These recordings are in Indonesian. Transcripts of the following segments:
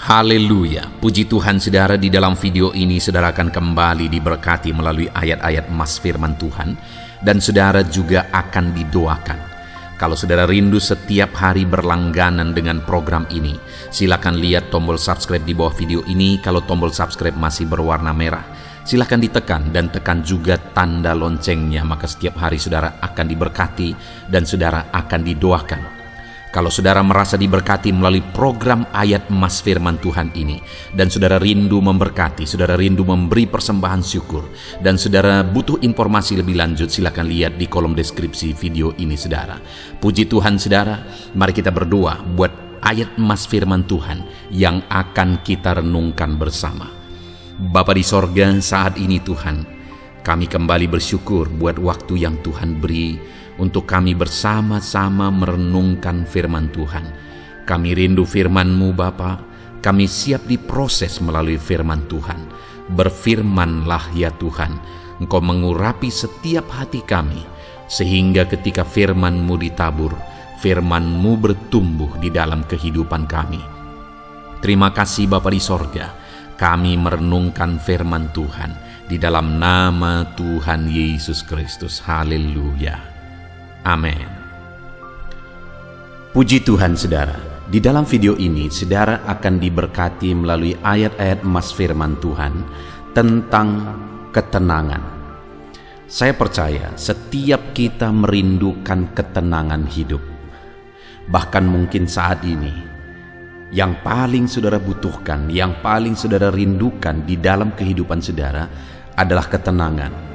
Haleluya, puji Tuhan saudara. Di dalam video ini saudara akan kembali diberkati melalui ayat-ayat emas firman Tuhan, dan saudara juga akan didoakan. Kalau saudara rindu setiap hari berlangganan dengan program ini, silakan lihat tombol subscribe di bawah video ini. Kalau tombol subscribe masih berwarna merah, silakan ditekan dan tekan juga tanda loncengnya, maka setiap hari saudara akan diberkati dan saudara akan didoakan. Kalau saudara merasa diberkati melalui program ayat emas firman Tuhan ini, dan saudara rindu memberkati, saudara rindu memberi persembahan syukur, dan saudara butuh informasi lebih lanjut, silakan lihat di kolom deskripsi video ini saudara. Puji Tuhan saudara, mari kita berdoa buat ayat emas firman Tuhan yang akan kita renungkan bersama. Bapa di sorga, saat ini Tuhan, kami kembali bersyukur buat waktu yang Tuhan beri untuk kami bersama-sama merenungkan firman Tuhan. Kami rindu firman-Mu Bapa, kami siap diproses melalui firman Tuhan. Berfirmanlah ya Tuhan, Engkau mengurapi setiap hati kami, sehingga ketika firman-Mu ditabur, firman-Mu bertumbuh di dalam kehidupan kami. Terima kasih Bapa di sorga, kami merenungkan firman Tuhan di dalam nama Tuhan Yesus Kristus. Haleluya. Amin. Puji Tuhan saudara, di dalam video ini saudara akan diberkati melalui ayat-ayat emas firman Tuhan tentang ketenangan. Saya percaya setiap kita merindukan ketenangan hidup. Bahkan mungkin saat ini, yang paling saudara butuhkan, yang paling saudara rindukan di dalam kehidupan saudara adalah ketenangan.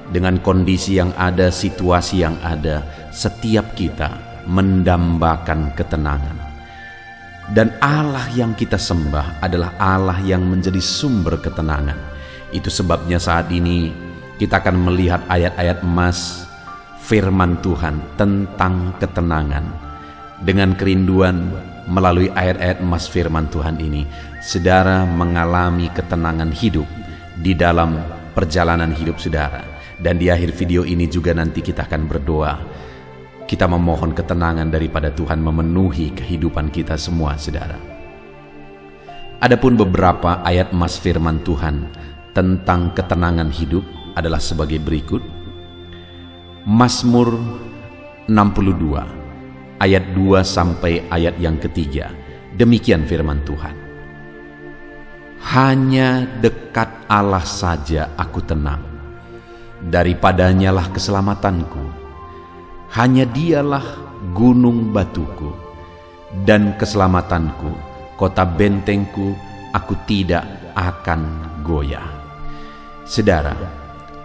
Dengan kondisi yang ada, situasi yang ada, setiap kita mendambakan ketenangan. Dan Allah yang kita sembah adalah Allah yang menjadi sumber ketenangan. Itu sebabnya saat ini kita akan melihat ayat-ayat emas firman Tuhan tentang ketenangan. Dengan kerinduan melalui ayat-ayat emas firman Tuhan ini, saudara mengalami ketenangan hidup di dalam perjalanan hidup saudara. Dan di akhir video ini juga nanti kita akan berdoa. Kita memohon ketenangan daripada Tuhan memenuhi kehidupan kita semua saudara. Adapun beberapa ayat emas firman Tuhan tentang ketenangan hidup adalah sebagai berikut. Mazmur 62 ayat 2 sampai ayat yang ketiga. Demikian firman Tuhan. Hanya dekat Allah saja aku tenang, daripadanya lah keselamatanku. Hanya dialah gunung batuku dan keselamatanku, kota bentengku, aku tidak akan goyah. Saudara,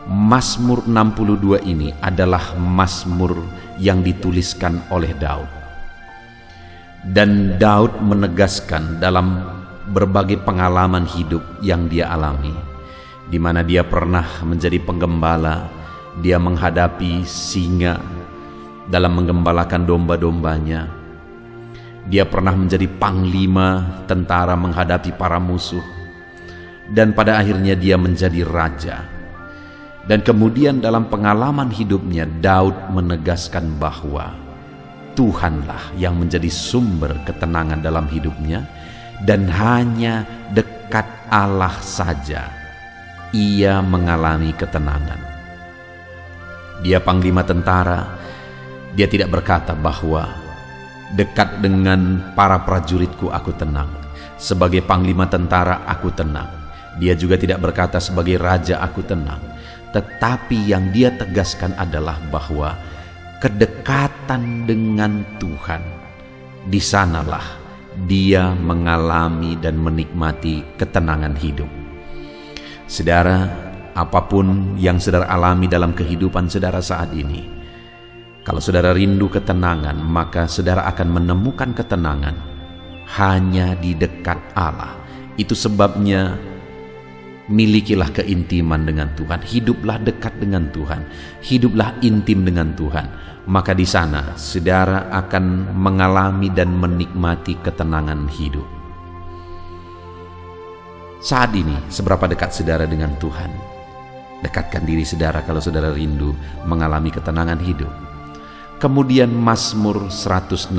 Mazmur 62 ini adalah mazmur yang dituliskan oleh Daud. Dan Daud menegaskan dalam berbagai pengalaman hidup yang dia alami, di mana dia pernah menjadi penggembala, dia menghadapi singa dalam menggembalakan domba-dombanya. Dia pernah menjadi panglima tentara menghadapi para musuh, dan pada akhirnya dia menjadi raja. Dan kemudian dalam pengalaman hidupnya, Daud menegaskan bahwa Tuhanlah yang menjadi sumber ketenangan dalam hidupnya, dan hanya dekat Allah saja ia mengalami ketenangan. Dia panglima tentara, dia tidak berkata bahwa dekat dengan para prajuritku aku tenang. Sebagai panglima tentara aku tenang. Dia juga tidak berkata sebagai raja aku tenang. Tetapi yang dia tegaskan adalah bahwa kedekatan dengan Tuhan, di sanalah dia mengalami dan menikmati ketenangan hidup. Saudara, apapun yang saudara alami dalam kehidupan saudara saat ini, kalau saudara rindu ketenangan, maka saudara akan menemukan ketenangan hanya di dekat Allah. Itu sebabnya milikilah keintiman dengan Tuhan, hiduplah dekat dengan Tuhan, hiduplah intim dengan Tuhan. Maka di sana saudara akan mengalami dan menikmati ketenangan hidup. Saat ini, seberapa dekat saudara dengan Tuhan? Dekatkan diri saudara kalau saudara rindu mengalami ketenangan hidup. Kemudian Mazmur 116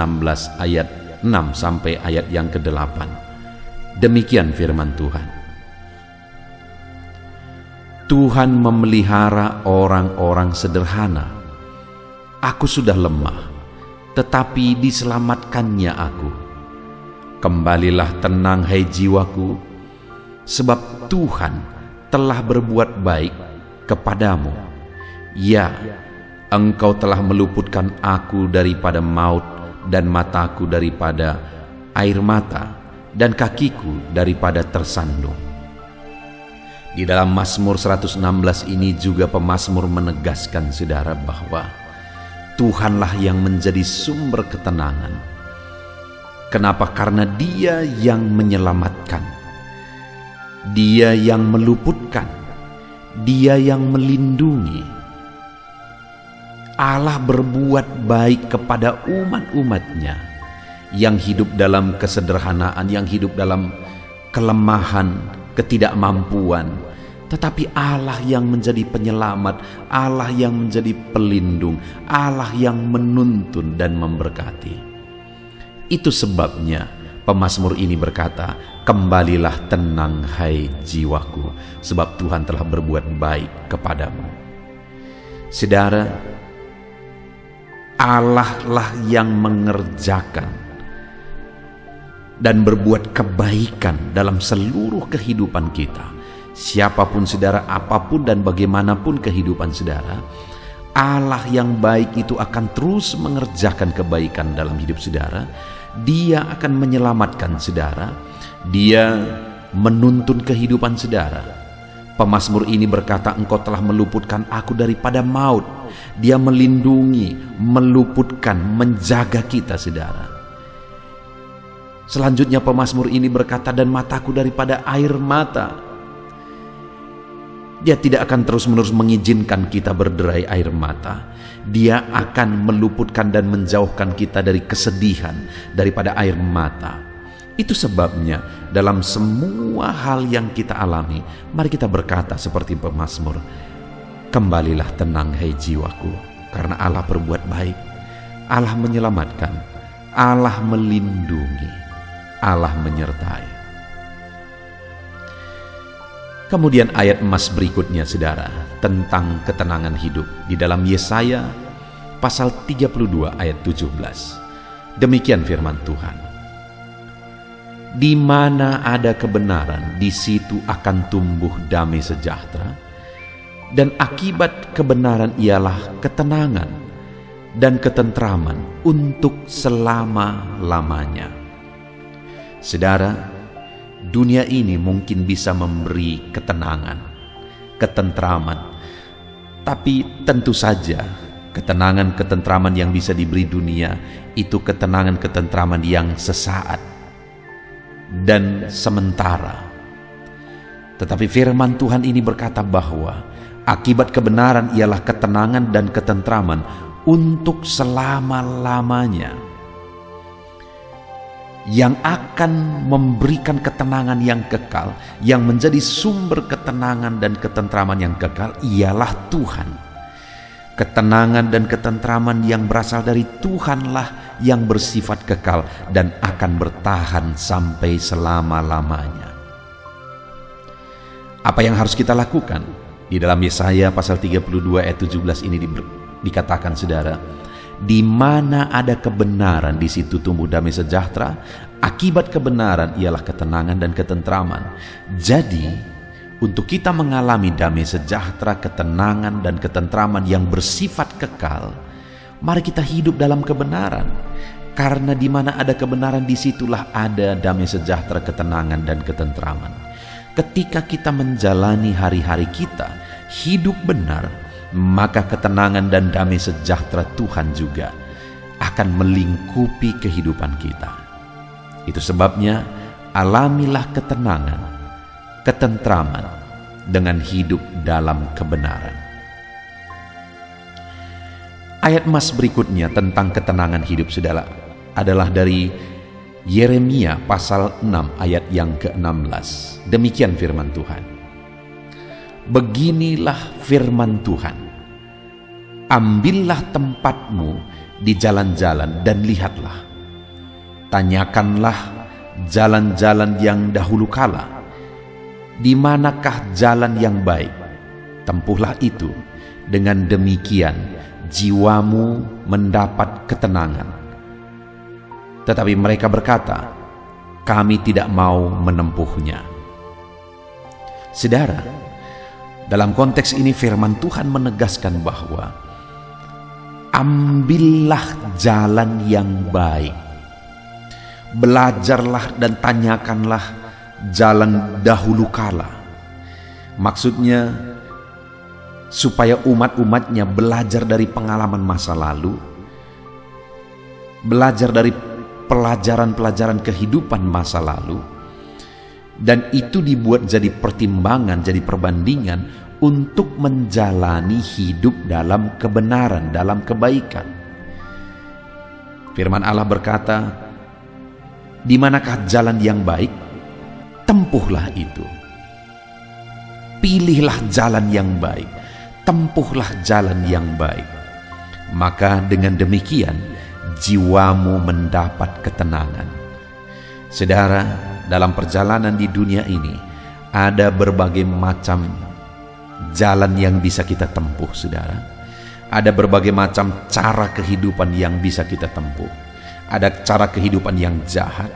ayat 6 sampai ayat yang ke-8. Demikian firman Tuhan. Tuhan memelihara orang-orang sederhana. Aku sudah lemah, tetapi diselamatkannya aku. Kembalilah tenang, hai jiwaku, sebab Tuhan telah berbuat baik kepadamu. Ya, Engkau telah meluputkan aku daripada maut, dan mataku daripada air mata, dan kakiku daripada tersandung. Di dalam Mazmur 116 ini juga pemazmur menegaskan, saudara, bahwa Tuhanlah yang menjadi sumber ketenangan. Kenapa? Karena Dia yang menyelamatkan, Dia yang meluputkan, Dia yang melindungi. Allah berbuat baik kepada umat-umatnya yang hidup dalam kesederhanaan, yang hidup dalam kelemahan, ketidakmampuan. Tetapi Allah yang menjadi penyelamat, Allah yang menjadi pelindung, Allah yang menuntun dan memberkati. Itu sebabnya pemazmur ini berkata, kembalilah tenang, hai jiwaku, sebab Tuhan telah berbuat baik kepadamu. Saudara, Allah lah yang mengerjakan dan berbuat kebaikan dalam seluruh kehidupan kita. Siapapun saudara, apapun dan bagaimanapun kehidupan saudara, Allah yang baik itu akan terus mengerjakan kebaikan dalam hidup saudara. Dia akan menyelamatkan saudara, Dia menuntun kehidupan saudara. Pemazmur ini berkata, Engkau telah meluputkan aku daripada maut. Dia melindungi, meluputkan, menjaga kita, saudara. Selanjutnya pemazmur ini berkata, dan mataku daripada air mata. Dia tidak akan terus-menerus mengizinkan kita berderai air mata. Dia akan meluputkan dan menjauhkan kita dari kesedihan, daripada air mata. Itu sebabnya dalam semua hal yang kita alami, mari kita berkata seperti pemazmur, kembalilah tenang, hai jiwaku, karena Allah berbuat baik, Allah menyelamatkan, Allah melindungi, Allah menyertai. Kemudian ayat emas berikutnya, saudara, tentang ketenangan hidup di dalam Yesaya pasal 32 ayat 17. Demikian firman Tuhan. Di mana ada kebenaran, di situ akan tumbuh damai sejahtera, dan akibat kebenaran ialah ketenangan dan ketentraman untuk selama-lamanya. Saudara, dunia ini mungkin bisa memberi ketenangan, ketentraman, tapi tentu saja ketenangan, ketentraman yang bisa diberi dunia itu ketenangan, ketentraman yang sesaat dan sementara. Tetapi firman Tuhan ini berkata bahwa akibat kebenaran ialah ketenangan dan ketentraman untuk selama-lamanya, yang akan memberikan ketenangan yang kekal, yang menjadi sumber ketenangan dan ketentraman yang kekal ialah Tuhan. Ketenangan dan ketentraman yang berasal dari Tuhanlah yang bersifat kekal dan akan bertahan sampai selama-lamanya. Apa yang harus kita lakukan? Di dalam Yesaya pasal 32 ayat 17 ini dikatakan, saudara, di mana ada kebenaran, di situ tumbuh damai sejahtera. Akibat kebenaran ialah ketenangan dan ketentraman. Jadi, untuk kita mengalami damai sejahtera, ketenangan dan ketentraman yang bersifat kekal, mari kita hidup dalam kebenaran. Karena di mana ada kebenaran, disitulah ada damai sejahtera, ketenangan dan ketentraman. Ketika kita menjalani hari-hari kita hidup benar, maka ketenangan dan damai sejahtera Tuhan juga akan melingkupi kehidupan kita. Itu sebabnya alamilah ketenangan, ketentraman dengan hidup dalam kebenaran. Ayat emas berikutnya tentang ketenangan hidup, saudara, adalah dari Yeremia pasal 6 ayat yang ke-16. Demikian firman Tuhan. Beginilah firman Tuhan, ambillah tempatmu di jalan-jalan dan lihatlah, tanyakanlah jalan-jalan yang dahulu kala. Di manakah jalan yang baik? Tempuhlah itu. Dengan demikian jiwamu mendapat ketenangan. Tetapi mereka berkata, kami tidak mau menempuhnya. Saudara, dalam konteks ini firman Tuhan menegaskan bahwa ambillah jalan yang baik. Belajarlah dan tanyakanlah jalan dahulu kala. Maksudnya supaya umat-umatnya belajar dari pengalaman masa lalu, belajar dari pelajaran-pelajaran kehidupan masa lalu, dan itu dibuat jadi pertimbangan, jadi perbandingan untuk menjalani hidup dalam kebenaran, dalam kebaikan. Firman Allah berkata, di manakah jalan yang baik? Tempuhlah itu. Pilihlah jalan yang baik. Tempuhlah jalan yang baik. Maka dengan demikian jiwamu mendapat ketenangan. Saudara, dalam perjalanan di dunia ini ada berbagai macam jalan yang bisa kita tempuh, saudara. Ada berbagai macam cara kehidupan yang bisa kita tempuh. Ada cara kehidupan yang jahat,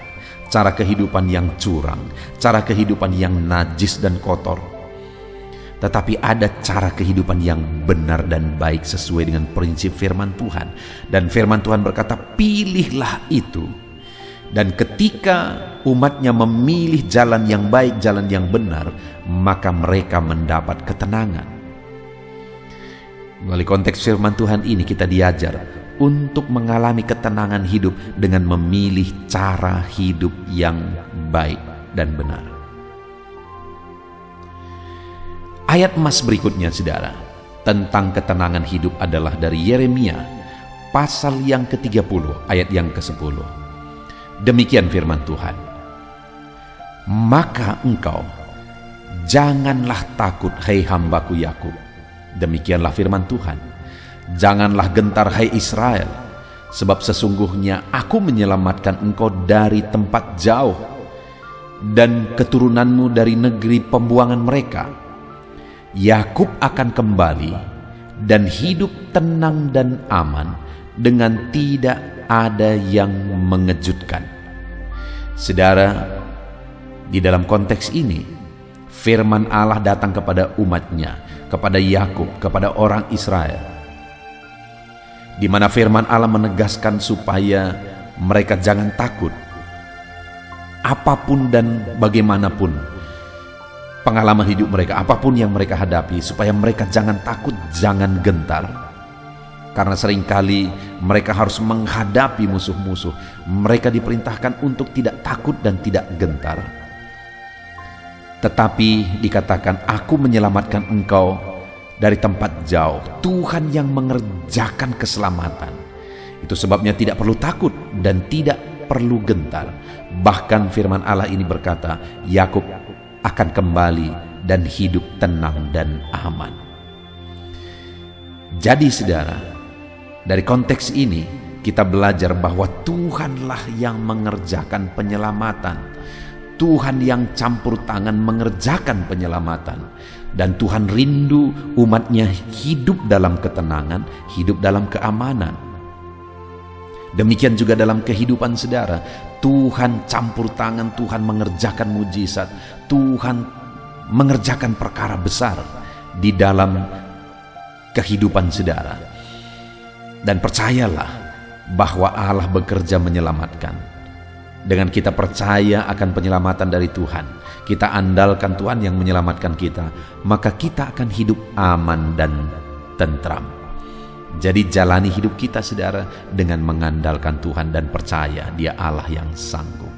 cara kehidupan yang curang, cara kehidupan yang najis dan kotor. Tetapi ada cara kehidupan yang benar dan baik sesuai dengan prinsip firman Tuhan. Dan firman Tuhan berkata, pilihlah itu. Dan ketika umatnya memilih jalan yang baik, jalan yang benar, maka mereka mendapat ketenangan. Melalui konteks firman Tuhan ini kita diajar untuk mengalami ketenangan hidup dengan memilih cara hidup yang baik dan benar. Ayat emas berikutnya, saudara, tentang ketenangan hidup adalah dari Yeremia pasal yang ke-30 ayat yang ke-10. Demikian firman Tuhan, maka engkau janganlah takut, hai hambaku Yakub. Demikianlah firman Tuhan, janganlah gentar, hai Israel, sebab sesungguhnya aku menyelamatkan engkau dari tempat jauh dan keturunanmu dari negeri pembuangan mereka. Yakub akan kembali dan hidup tenang dan aman dengan tidak ada yang mengejutkan. Saudara, di dalam konteks ini firman Allah datang kepada umatnya, kepada Yakub, kepada orang Israel, di mana firman Allah menegaskan supaya mereka jangan takut apapun dan bagaimanapun pengalaman hidup mereka, apapun yang mereka hadapi, supaya mereka jangan takut, jangan gentar. Karena seringkali mereka harus menghadapi musuh-musuh. Mereka diperintahkan untuk tidak takut dan tidak gentar. Tetapi dikatakan, aku menyelamatkan engkau dari tempat jauh. Tuhan yang mengerjakan keselamatan. Itu sebabnya tidak perlu takut dan tidak perlu gentar. Bahkan firman Allah ini berkata, Yakub akan kembali dan hidup tenang dan aman. Jadi saudara, dari konteks ini kita belajar bahwa Tuhanlah yang mengerjakan penyelamatan. Tuhan yang campur tangan mengerjakan penyelamatan. Dan Tuhan rindu umatnya hidup dalam ketenangan, hidup dalam keamanan. Demikian juga dalam kehidupan saudara. Tuhan campur tangan, Tuhan mengerjakan mujizat, Tuhan mengerjakan perkara besar di dalam kehidupan saudara. Dan percayalah bahwa Allah bekerja menyelamatkan. Dengan kita percaya akan penyelamatan dari Tuhan, kita andalkan Tuhan yang menyelamatkan kita, maka kita akan hidup aman dan tentram. Jadi jalani hidup kita, saudara, dengan mengandalkan Tuhan dan percaya Dia Allah yang sanggup.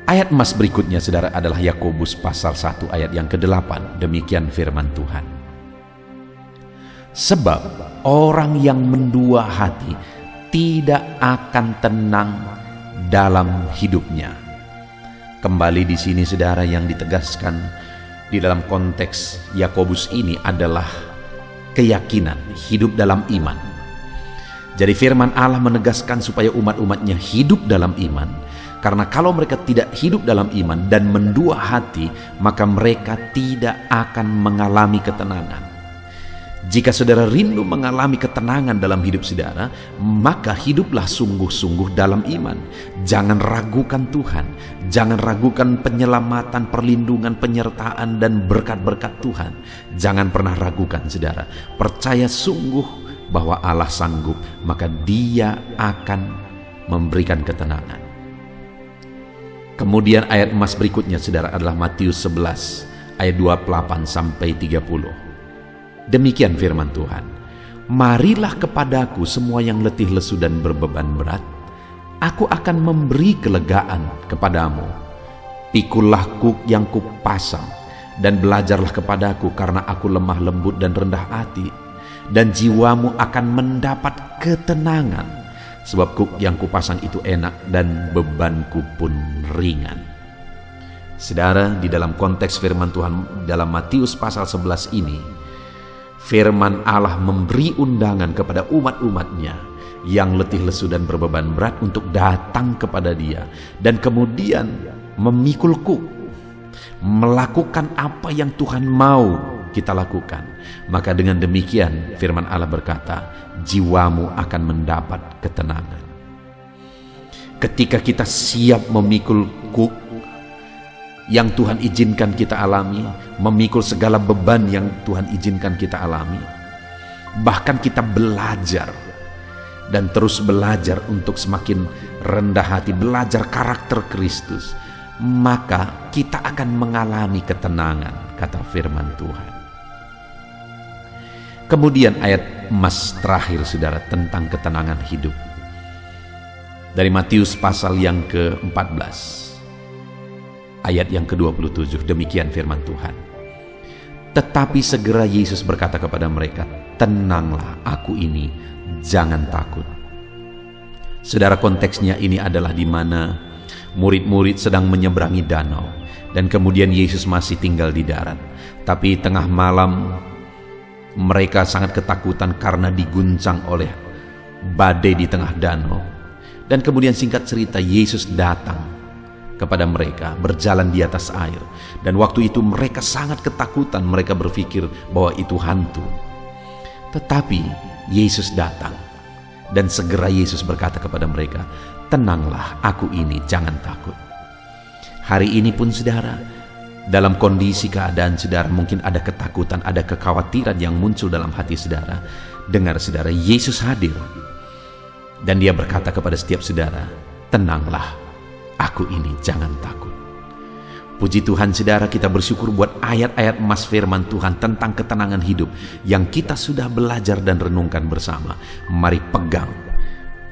Ayat emas berikutnya, saudara, adalah Yakobus pasal 1 ayat yang ke-8. Demikian firman Tuhan. Sebab orang yang mendua hati tidak akan tenang dalam hidupnya. Kembali di sini, saudara, yang ditegaskan di dalam konteks Yakobus ini adalah keyakinan, hidup dalam iman. Jadi firman Allah menegaskan supaya umat-umatnya hidup dalam iman. Karena kalau mereka tidak hidup dalam iman dan mendua hati, maka mereka tidak akan mengalami ketenangan. Jika saudara rindu mengalami ketenangan dalam hidup saudara, maka hiduplah sungguh-sungguh dalam iman. Jangan ragukan Tuhan, jangan ragukan penyelamatan, perlindungan, penyertaan, dan berkat-berkat Tuhan. Jangan pernah ragukan saudara. Percaya sungguh bahwa Allah sanggup, maka Dia akan memberikan ketenangan. Kemudian ayat emas berikutnya saudara adalah Matius 11 ayat 28 sampai 30. Demikian firman Tuhan, marilah kepadaku semua yang letih lesu dan berbeban berat, aku akan memberi kelegaan kepadamu. Pikullah kuk yang kupasang dan belajarlah kepadaku, karena aku lemah lembut dan rendah hati, dan jiwamu akan mendapat ketenangan, sebab kuk yang kupasang itu enak dan bebanku pun ringan. Saudara, di dalam konteks firman Tuhan dalam Matius pasal 11 ini, firman Allah memberi undangan kepada umat-umatnya yang letih lesu dan berbeban berat untuk datang kepada Dia, dan kemudian memikul kuk, melakukan apa yang Tuhan mau kita lakukan. Maka dengan demikian firman Allah berkata, jiwamu akan mendapat ketenangan. Ketika kita siap memikul kuk yang Tuhan izinkan kita alami, memikul segala beban yang Tuhan izinkan kita alami, bahkan kita belajar dan terus belajar untuk semakin rendah hati, belajar karakter Kristus, maka kita akan mengalami ketenangan, kata firman Tuhan. Kemudian ayat emas terakhir saudara tentang ketenangan hidup, dari Matius pasal yang ke-14 ayat yang ke-27, demikian firman Tuhan. Tetapi segera Yesus berkata kepada mereka, tenanglah, aku ini, jangan takut. Saudara, konteksnya ini adalah di mana murid-murid sedang menyeberangi danau, dan kemudian Yesus masih tinggal di darat. Tapi tengah malam mereka sangat ketakutan karena diguncang oleh badai di tengah danau. Dan kemudian singkat cerita, Yesus datang kepada mereka, berjalan di atas air. Dan waktu itu mereka sangat ketakutan, mereka berpikir bahwa itu hantu. Tetapi Yesus datang, dan segera Yesus berkata kepada mereka, tenanglah, aku ini, jangan takut. Hari ini pun saudara, dalam kondisi keadaan saudara mungkin ada ketakutan, ada kekhawatiran yang muncul dalam hati saudara. Dengar saudara, Yesus hadir, dan Dia berkata kepada setiap saudara, tenanglah, aku ini, jangan takut. Puji Tuhan saudara, kita bersyukur buat ayat-ayat emas firman Tuhan tentang ketenangan hidup yang kita sudah belajar dan renungkan bersama. Mari pegang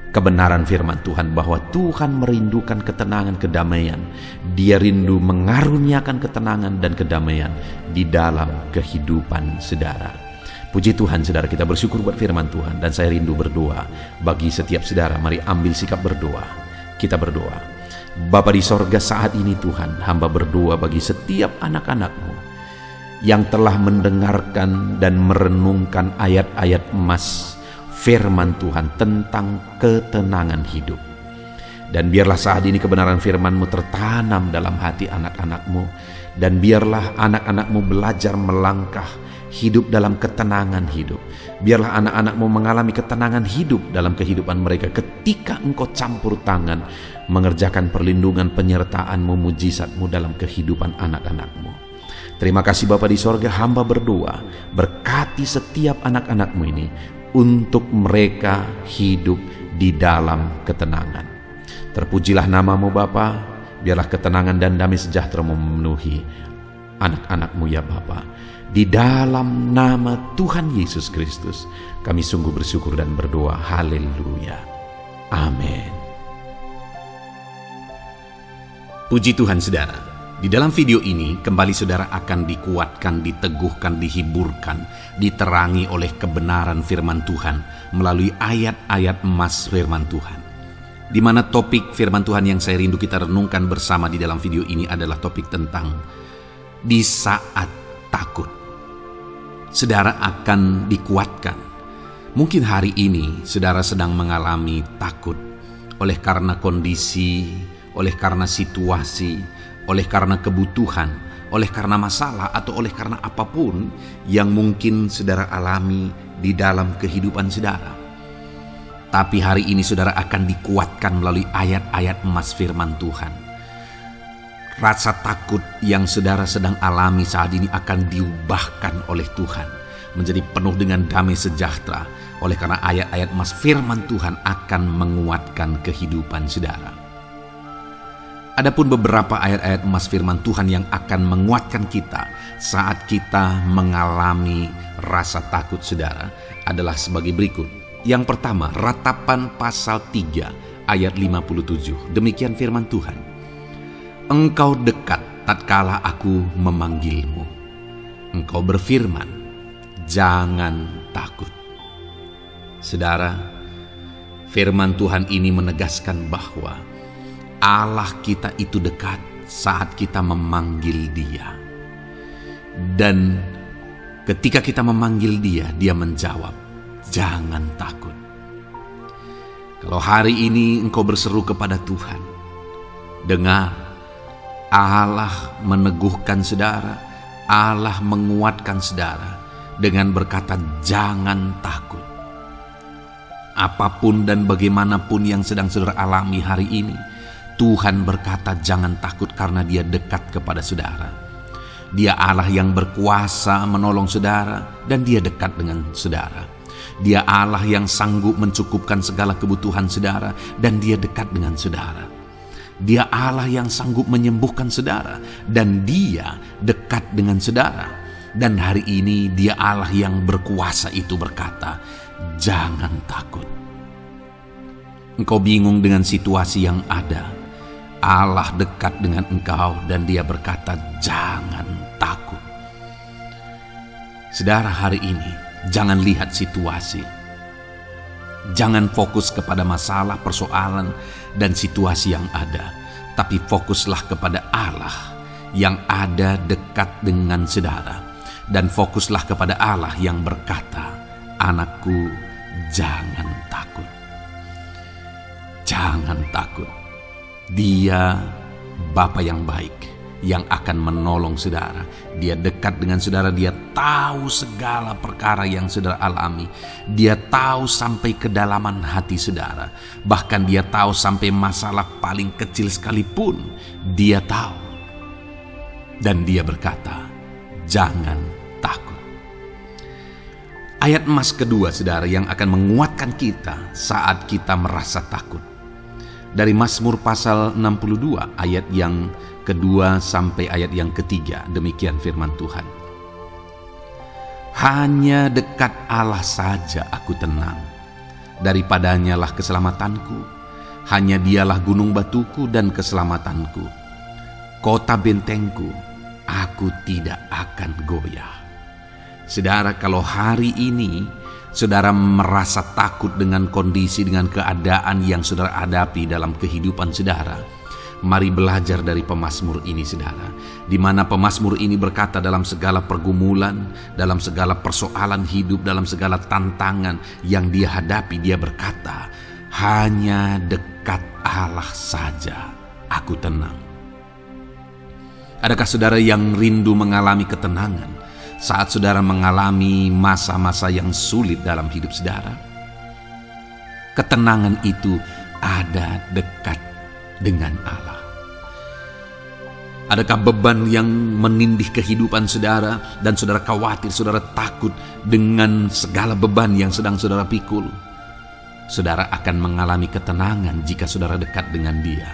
kebenaran firman Tuhan bahwa Tuhan merindukan ketenangan, kedamaian. Dia rindu mengaruniakan ketenangan dan kedamaian di dalam kehidupan saudara. Puji Tuhan saudara, kita bersyukur buat firman Tuhan, dan saya rindu berdoa bagi setiap saudara. Mari ambil sikap berdoa. Kita berdoa. Bapa di sorga, saat ini Tuhan, hamba berdoa bagi setiap anak-anak-Mu yang telah mendengarkan dan merenungkan ayat-ayat emas firman Tuhan tentang ketenangan hidup. Dan biarlah saat ini kebenaran firman-Mu tertanam dalam hati anak-anak-Mu, dan biarlah anak-anak-Mu belajar melangkah hidup dalam ketenangan hidup. Biarlah anak-anak-Mu mengalami ketenangan hidup dalam kehidupan mereka ketika Engkau campur tangan mengerjakan perlindungan, penyertaan-Mu, mujizat-Mu dalam kehidupan anak-anak-Mu. Terima kasih Bapa di sorga, hamba berdoa, berkati setiap anak-anak-Mu ini untuk mereka hidup di dalam ketenangan. Terpujilah nama-Mu Bapa, biarlah ketenangan dan damai sejahtera memenuhi anak-anak-Mu ya Bapa. Di dalam nama Tuhan Yesus Kristus kami sungguh bersyukur dan berdoa. Haleluya. Amin. Puji Tuhan saudara, di dalam video ini kembali saudara akan dikuatkan, diteguhkan, dihiburkan, diterangi oleh kebenaran firman Tuhan melalui ayat-ayat emas firman Tuhan. Di mana topik firman Tuhan yang saya rindu kita renungkan bersama di dalam video ini adalah topik tentang di saat takut. Saudara akan dikuatkan Mungkin hari ini saudara sedang mengalami takut oleh karena kondisi, oleh karena situasi, oleh karena kebutuhan, oleh karena masalah, atau oleh karena apapun yang mungkin saudara alami di dalam kehidupan saudara. Tapi hari ini saudara akan dikuatkan melalui ayat-ayat emas firman Tuhan. Rasa takut yang saudara sedang alami saat ini akan diubahkan oleh Tuhan menjadi penuh dengan damai sejahtera, oleh karena ayat-ayat emas firman Tuhan akan menguatkan kehidupan saudara. Adapun beberapa ayat-ayat emas firman Tuhan yang akan menguatkan kita saat kita mengalami rasa takut saudara adalah sebagai berikut. Yang pertama, Ratapan pasal 3 ayat 57. Demikian firman Tuhan. Engkau dekat tatkala aku memanggilmu. Engkau berfirman, jangan takut. Saudara, firman Tuhan ini menegaskan bahwa Allah kita itu dekat saat kita memanggil Dia. Dan ketika kita memanggil Dia, Dia menjawab, jangan takut. Kalau hari ini engkau berseru kepada Tuhan, dengar, Allah meneguhkan saudara, Allah menguatkan saudara dengan berkata jangan takut. Apapun dan bagaimanapun yang sedang saudara alami hari ini, Tuhan berkata jangan takut karena Dia dekat kepada saudara. Dia Allah yang berkuasa menolong saudara dan Dia dekat dengan saudara. Dia Allah yang sanggup mencukupkan segala kebutuhan saudara dan Dia dekat dengan saudara. Dia Allah yang sanggup menyembuhkan saudara dan Dia dekat dengan saudara. Dan hari ini Dia Allah yang berkuasa itu berkata, jangan takut. Engkau bingung dengan situasi yang ada. Allah dekat dengan engkau dan Dia berkata, jangan takut. Saudara, hari ini jangan lihat situasi. Jangan fokus kepada masalah, persoalan, dan situasi yang ada. Tapi fokuslah kepada Allah yang ada dekat dengan saudara. Dan fokuslah kepada Allah yang berkata, anakku, jangan takut. Jangan takut. Dia Bapa yang baik, yang akan menolong saudara. Dia dekat dengan saudara. Dia tahu segala perkara yang saudara alami. Dia tahu sampai kedalaman hati saudara. Bahkan Dia tahu sampai masalah paling kecil sekalipun Dia tahu. Dan Dia berkata, jangan takut. Ayat emas kedua saudara yang akan menguatkan kita saat kita merasa takut. Dari Mazmur pasal 62 ayat yang kedua sampai ayat yang ketiga, demikian firman Tuhan. Hanya dekat Allah saja aku tenang, daripadanya lah keselamatanku. Hanya Dialah gunung batuku dan keselamatanku, kota bentengku, aku tidak akan goyah. Saudara, kalau hari ini saudara merasa takut dengan kondisi, dengan keadaan yang saudara hadapi dalam kehidupan saudara, mari belajar dari pemazmur ini saudara, di mana pemazmur ini berkata dalam segala pergumulan, dalam segala persoalan hidup, dalam segala tantangan yang dia hadapi, dia berkata, hanya dekat Allah saja aku tenang. Adakah saudara yang rindu mengalami ketenangan saat saudara mengalami masa-masa yang sulit dalam hidup saudara? Ketenangan itu ada dekat dengan Allah. Adakah beban yang menindih kehidupan saudara dan saudara khawatir, saudara takut dengan segala beban yang sedang saudara pikul? Saudara akan mengalami ketenangan jika saudara dekat dengan Dia.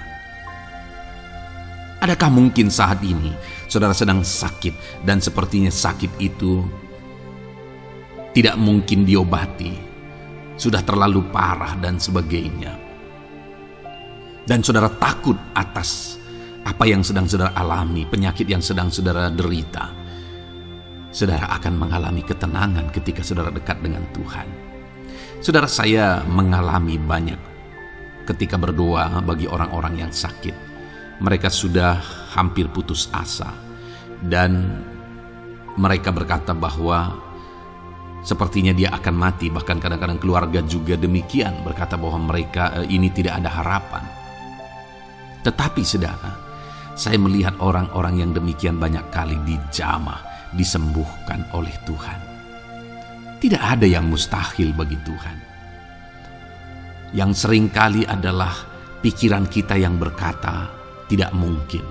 Adakah mungkin saat ini saudara sedang sakit dan sepertinya sakit itu tidak mungkin diobati, sudah terlalu parah dan sebagainya, dan saudara takut atas apa yang sedang saudara alami, penyakit yang sedang saudara derita? Saudara akan mengalami ketenangan ketika saudara dekat dengan Tuhan. Saudara, saya mengalami banyak ketika berdoa bagi orang-orang yang sakit. Mereka sudah hampir putus asa dan mereka berkata bahwa Sepertinya dia akan mati. Bahkan kadang-kadang keluarga juga demikian, berkata bahwa mereka ini tidak ada harapan. Tetapi saudara, saya melihat orang-orang yang demikian banyak kali dijamah, disembuhkan oleh Tuhan. Tidak ada yang mustahil bagi Tuhan. Yang seringkali adalah pikiran kita yang berkata tidak mungkin.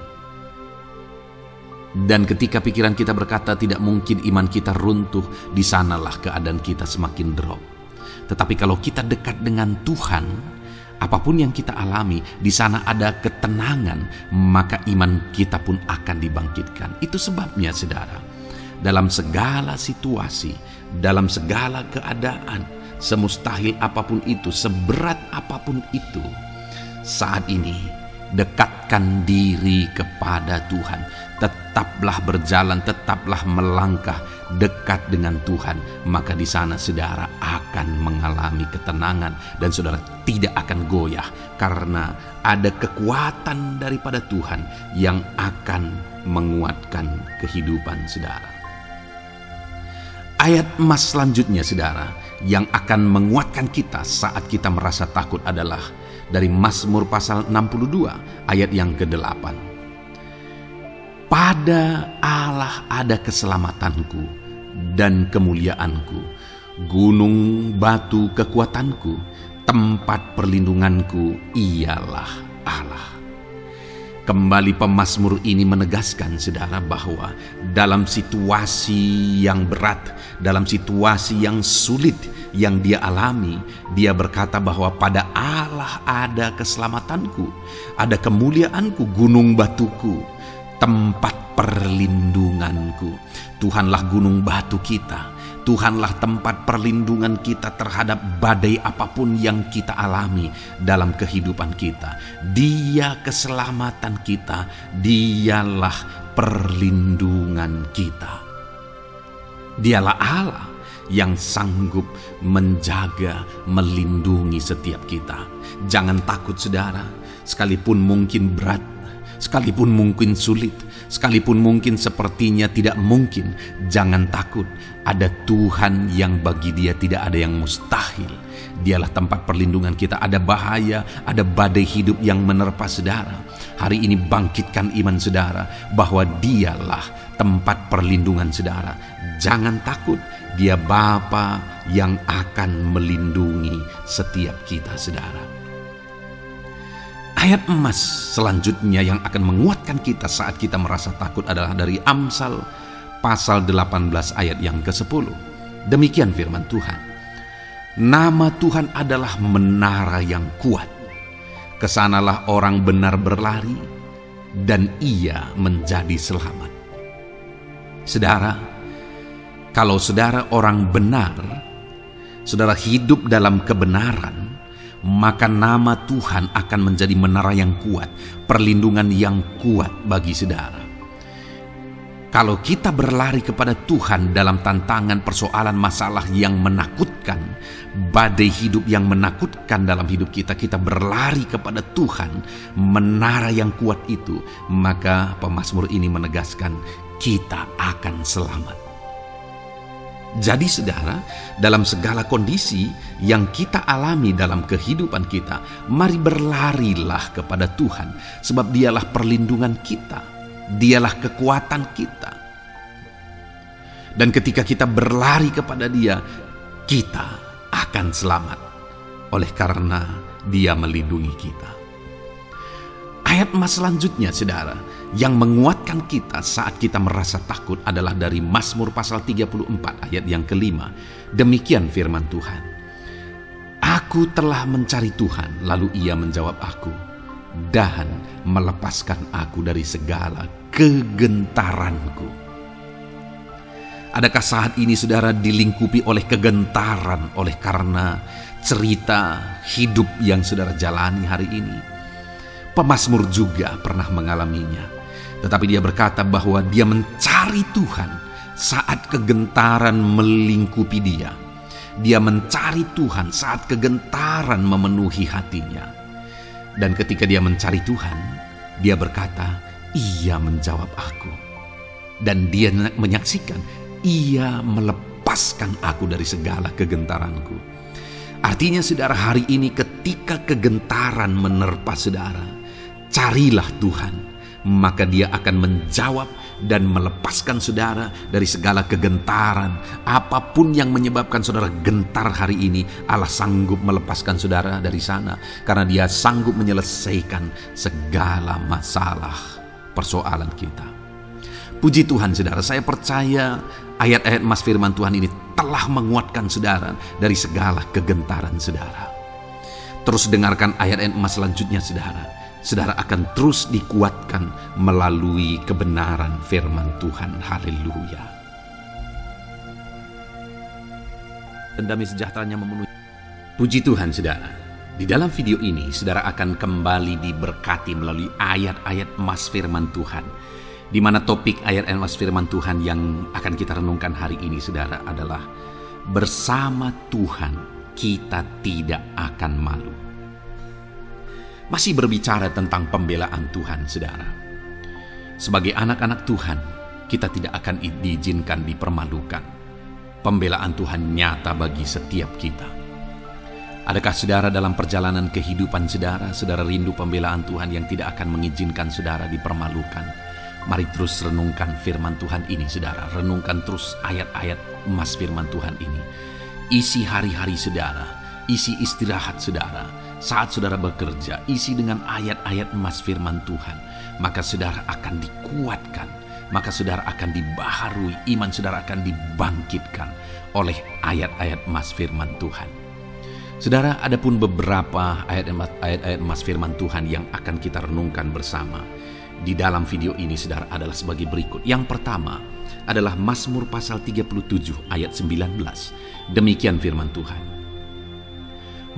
Dan ketika pikiran kita berkata tidak mungkin, iman kita runtuh, di sanalah keadaan kita semakin drop. Tetapi kalau kita dekat dengan Tuhan, apapun yang kita alami, di sana ada ketenangan, maka iman kita pun akan dibangkitkan. Itu sebabnya saudara, dalam segala situasi, dalam segala keadaan, semustahil apapun itu, seberat apapun itu, saat ini dekatkan diri kepada Tuhan. Tetaplah berjalan, tetaplah melangkah dekat dengan Tuhan. Maka di sana saudara akan mengalami ketenangan dan saudara tidak akan goyah, karena ada kekuatan daripada Tuhan yang akan menguatkan kehidupan saudara. Ayat emas selanjutnya saudara yang akan menguatkan kita saat kita merasa takut adalah dari Mazmur pasal 62 ayat yang ke-8. Pada Allah ada keselamatanku dan kemuliaanku, gunung batu kekuatanku, tempat perlindunganku ialah Allah. Kembali pemazmur ini menegaskan saudara bahwa dalam situasi yang berat, dalam situasi yang sulit yang dia alami, dia berkata bahwa pada Allah ada keselamatanku, ada kemuliaanku, gunung batuku, tempat perlindunganku. Tuhanlah gunung batu kita. Tuhanlah tempat perlindungan kita terhadap badai apapun yang kita alami dalam kehidupan kita. Dia keselamatan kita. Dialah perlindungan kita. Dialah Allah yang sanggup menjaga, melindungi setiap kita. Jangan takut saudara, sekalipun mungkin berat, sekalipun mungkin sulit, sekalipun mungkin sepertinya tidak mungkin, jangan takut. Ada Tuhan yang bagi dia tidak ada yang mustahil. Dialah tempat perlindungan kita. Ada bahaya, ada badai hidup yang menerpa saudara. Hari ini bangkitkan iman saudara bahwa dialah tempat perlindungan saudara. Jangan takut, dia Bapa yang akan melindungi setiap kita saudara. Ayat emas selanjutnya yang akan menguatkan kita saat kita merasa takut adalah dari Amsal pasal 18 ayat yang ke-10. Demikian firman Tuhan. Nama Tuhan adalah menara yang kuat. Kesanalah orang benar berlari dan ia menjadi selamat. Saudara, kalau saudara orang benar, saudara hidup dalam kebenaran, maka nama Tuhan akan menjadi menara yang kuat, perlindungan yang kuat bagi saudara. Kalau kita berlari kepada Tuhan dalam tantangan, persoalan, masalah yang menakutkan, badai hidup yang menakutkan dalam hidup kita, kita berlari kepada Tuhan, menara yang kuat itu, maka pemazmur ini menegaskan kita akan selamat. Jadi saudara, dalam segala kondisi yang kita alami dalam kehidupan kita, mari berlarilah kepada Tuhan, sebab dialah perlindungan kita, dialah kekuatan kita. Dan ketika kita berlari kepada dia, kita akan selamat, oleh karena dia melindungi kita. Ayat emas selanjutnya saudara, yang menguatkan kita saat kita merasa takut adalah dari Mazmur pasal 34 ayat yang ke-5. Demikian firman Tuhan. Aku telah mencari Tuhan, lalu ia menjawab aku, dan melepaskan aku dari segala kegentaranku. Adakah saat ini saudara dilingkupi oleh kegentaran oleh karena cerita hidup yang saudara jalani hari ini? Pemazmur juga pernah mengalaminya. Tetapi dia berkata bahwa dia mencari Tuhan saat kegentaran melingkupi dia. Dia mencari Tuhan saat kegentaran memenuhi hatinya. Dan ketika dia mencari Tuhan, dia berkata, ia menjawab aku. Dan dia menyaksikan, ia melepaskan lepaskan aku dari segala kegentaranku. Artinya saudara, hari ini ketika kegentaran menerpa saudara, carilah Tuhan, maka Dia akan menjawab dan melepaskan saudara dari segala kegentaran. Apapun yang menyebabkan saudara gentar hari ini, Allah sanggup melepaskan saudara dari sana, karena Dia sanggup menyelesaikan segala masalah persoalan kita. Puji Tuhan saudara, saya percaya ayat-ayat emas firman Tuhan ini telah menguatkan saudara dari segala kegentaran saudara. Terus dengarkan ayat-ayat emas selanjutnya saudara. Saudara akan terus dikuatkan melalui kebenaran firman Tuhan. Haleluya. Dan damai sejahteranya memenuhi. Puji Tuhan saudara. Di dalam video ini saudara akan kembali diberkati melalui ayat-ayat emas firman Tuhan, di mana topik ayat emas firman Tuhan yang akan kita renungkan hari ini saudara adalah bersama Tuhan kita tidak akan malu. Masih berbicara tentang pembelaan Tuhan saudara. Sebagai anak-anak Tuhan, kita tidak akan diizinkan dipermalukan. Pembelaan Tuhan nyata bagi setiap kita. Adakah saudara dalam perjalanan kehidupan saudara rindu pembelaan Tuhan yang tidak akan mengizinkan saudara dipermalukan? Mari terus renungkan firman Tuhan ini saudara. Renungkan terus ayat-ayat emas firman Tuhan ini. Isi hari-hari saudara, isi istirahat saudara, saat saudara bekerja, isi dengan ayat-ayat emas firman Tuhan. Maka saudara akan dikuatkan, maka saudara akan dibaharui, iman saudara akan dibangkitkan oleh ayat-ayat emas firman Tuhan. Saudara, adapun beberapa ayat-ayat emas firman Tuhan yang akan kita renungkan bersama di dalam video ini saudara adalah sebagai berikut. Yang pertama adalah Mazmur pasal 37 ayat 19. Demikian firman Tuhan.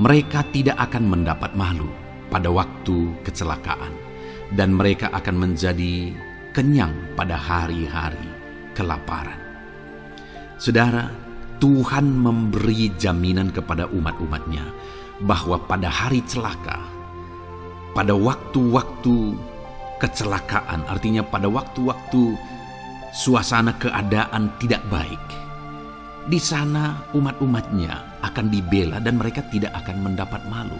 Mereka tidak akan mendapat malu pada waktu kecelakaan, dan mereka akan menjadi kenyang pada hari-hari kelaparan. Saudara, Tuhan memberi jaminan kepada umat-umatnya bahwa pada hari celaka, pada waktu-waktu kecelakaan, artinya pada waktu-waktu suasana keadaan tidak baik, di sana umat-umatnya akan dibela dan mereka tidak akan mendapat malu.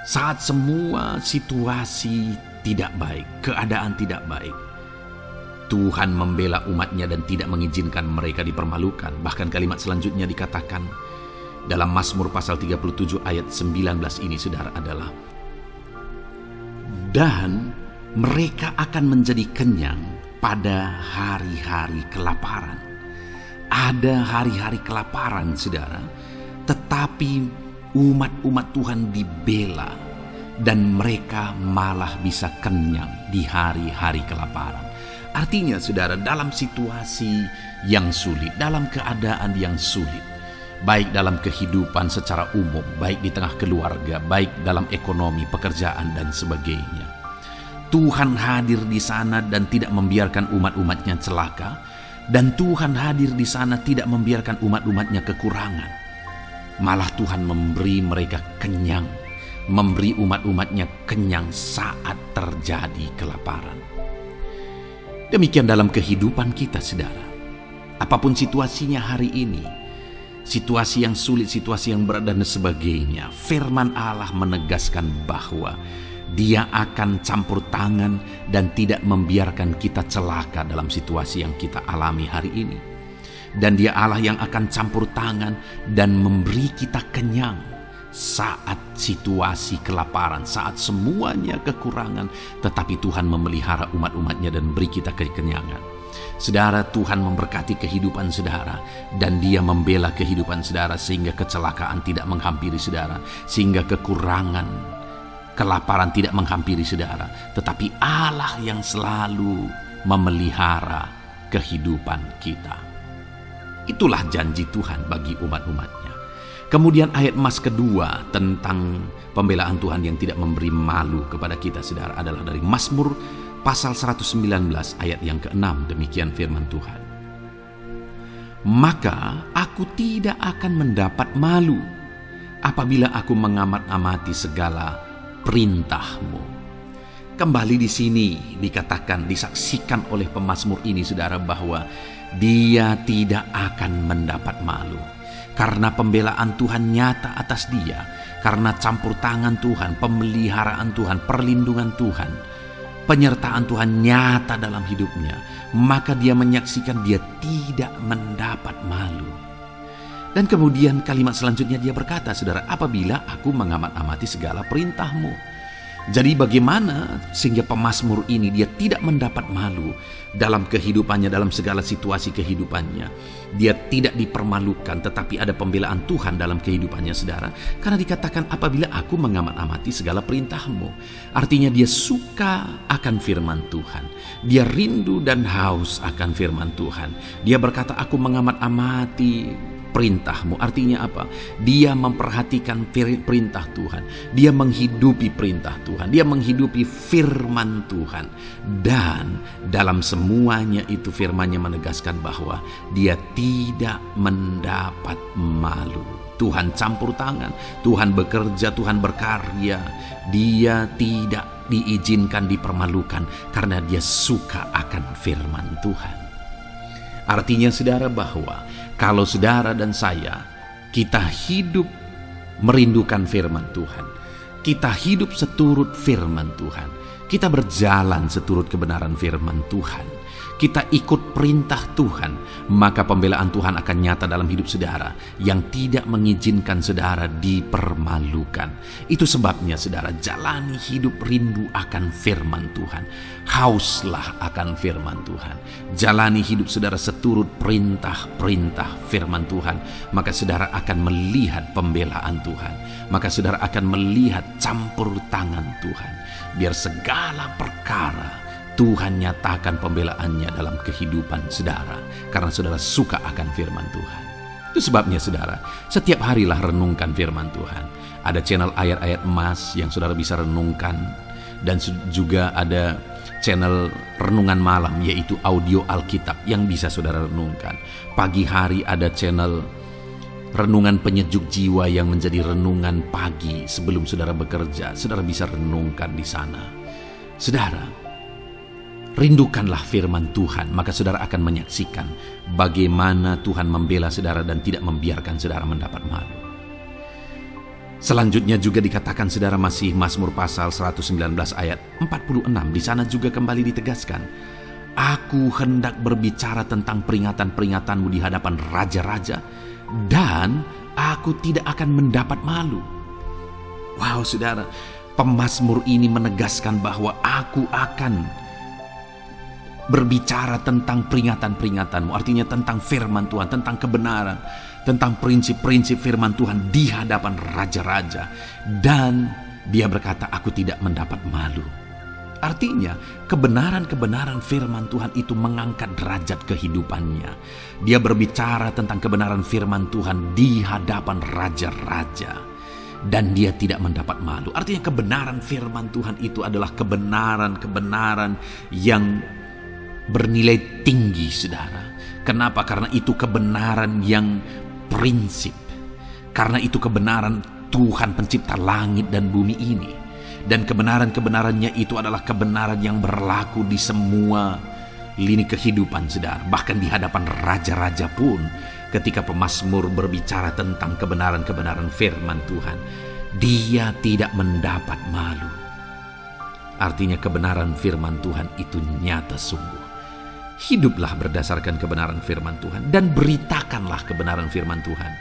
Saat semua situasi tidak baik, keadaan tidak baik, Tuhan membela umatnya dan tidak mengizinkan mereka dipermalukan. Bahkan kalimat selanjutnya dikatakan dalam Mazmur pasal 37 ayat 19 ini saudara adalah, dan mereka akan menjadi kenyang pada hari-hari kelaparan. Ada hari-hari kelaparan saudara, tetapi umat-umat Tuhan dibela dan mereka malah bisa kenyang di hari-hari kelaparan. Artinya saudara, dalam situasi yang sulit, dalam keadaan yang sulit, baik dalam kehidupan secara umum, baik di tengah keluarga, baik dalam ekonomi, pekerjaan dan sebagainya, Tuhan hadir di sana dan tidak membiarkan umat-umatnya celaka, dan Tuhan hadir di sana tidak membiarkan umat-umatnya kekurangan. Malah Tuhan memberi mereka kenyang, memberi umat-umatnya kenyang saat terjadi kelaparan. Demikian dalam kehidupan kita saudara. Apapun situasinya hari ini, situasi yang sulit, situasi yang berat dan sebagainya, firman Allah menegaskan bahwa Dia akan campur tangan dan tidak membiarkan kita celaka dalam situasi yang kita alami hari ini. Dan Dia Allah yang akan campur tangan dan memberi kita kenyang saat situasi kelaparan, saat semuanya kekurangan, tetapi Tuhan memelihara umat-umatnya dan beri kita kekenyangan. Saudara, Tuhan memberkati kehidupan saudara dan Dia membela kehidupan saudara sehingga kecelakaan tidak menghampiri saudara, sehingga kekurangan, kelaparan tidak menghampiri saudara, tetapi Allah yang selalu memelihara kehidupan kita. Itulah janji Tuhan bagi umat-umatnya. Kemudian ayat emas kedua tentang pembelaan Tuhan yang tidak memberi malu kepada kita saudara adalah dari Mazmur pasal 119 ayat yang ke-6. Demikian firman Tuhan. Maka aku tidak akan mendapat malu apabila aku mengamat-amati segala perintah-Mu. Kembali di sini dikatakan, disaksikan oleh pemazmur ini saudara, bahwa dia tidak akan mendapat malu. Karena pembelaan Tuhan nyata atas dia, karena campur tangan Tuhan, pemeliharaan Tuhan, perlindungan Tuhan, penyertaan Tuhan nyata dalam hidupnya, maka dia menyaksikan dia tidak mendapat malu. Dan kemudian kalimat selanjutnya dia berkata, saudara, apabila aku mengamat-amati segala perintah-Mu. Jadi bagaimana sehingga pemazmur ini dia tidak mendapat malu dalam kehidupannya, dalam segala situasi kehidupannya. Dia tidak dipermalukan, tetapi ada pembelaan Tuhan dalam kehidupannya, saudara. Karena dikatakan apabila aku mengamat-amati segala perintah-Mu. Artinya dia suka akan firman Tuhan. Dia rindu dan haus akan firman Tuhan. Dia berkata, aku mengamat-amati perintah-Mu. Artinya apa? Dia memperhatikan perintah Tuhan. Dia menghidupi perintah Tuhan. Dia menghidupi firman Tuhan. Dan dalam semuanya itu firman-Nya menegaskan bahwa dia tidak mendapat malu. Tuhan campur tangan, Tuhan bekerja, Tuhan berkarya. Dia tidak diizinkan dipermalukan karena dia suka akan firman Tuhan. Artinya saudara, bahwa kalau saudara dan saya, kita hidup merindukan firman Tuhan, kita hidup seturut firman Tuhan, kita berjalan seturut kebenaran firman Tuhan, kita ikut perintah Tuhan, maka pembelaan Tuhan akan nyata dalam hidup saudara yang tidak mengizinkan saudara dipermalukan. Itu sebabnya saudara, jalani hidup rindu akan firman Tuhan. Hauslah akan firman Tuhan. Jalani hidup saudara seturut perintah-perintah firman Tuhan, maka saudara akan melihat pembelaan Tuhan. Maka saudara akan melihat campur tangan Tuhan. Biar segala perkara Tuhan nyatakan pembelaannya dalam kehidupan saudara, karena saudara suka akan firman Tuhan. Itu sebabnya saudara, setiap harilah renungkan firman Tuhan. Ada channel ayat-ayat emas yang saudara bisa renungkan, dan juga ada channel renungan malam, yaitu audio Alkitab yang bisa saudara renungkan. Pagi hari ada channel renungan penyejuk jiwa yang menjadi renungan pagi sebelum saudara bekerja. Saudara bisa renungkan di sana. Saudara, rindukanlah firman Tuhan, maka saudara akan menyaksikan bagaimana Tuhan membela saudara dan tidak membiarkan saudara mendapat malu. Selanjutnya juga dikatakan saudara, masih Mazmur pasal 119 ayat 46. Di sana juga kembali ditegaskan, aku hendak berbicara tentang peringatan-peringatan-Mu di hadapan raja-raja, dan aku tidak akan mendapat malu. Wow saudara, pemazmur ini menegaskan bahwa aku akan berbicara tentang peringatan-peringatan-Mu, artinya tentang firman Tuhan, tentang kebenaran, tentang prinsip-prinsip firman Tuhan di hadapan raja-raja. Dan dia berkata, aku tidak mendapat malu. Artinya kebenaran-kebenaran firman Tuhan itu mengangkat derajat kehidupannya. Dia berbicara tentang kebenaran firman Tuhan di hadapan raja-raja, dan dia tidak mendapat malu. Artinya kebenaran firman Tuhan itu adalah kebenaran-kebenaran yang bernilai tinggi saudara. Kenapa? Karena itu kebenaran yang prinsip. Karena itu kebenaran Tuhan pencipta langit dan bumi ini. Dan kebenaran-kebenarannya itu adalah kebenaran yang berlaku di semua lini kehidupan saudara. Bahkan di hadapan raja-raja pun, ketika pemazmur berbicara tentang kebenaran-kebenaran firman Tuhan, dia tidak mendapat malu. Artinya kebenaran firman Tuhan itu nyata sungguh. Hiduplah berdasarkan kebenaran firman Tuhan dan beritakanlah kebenaran firman Tuhan.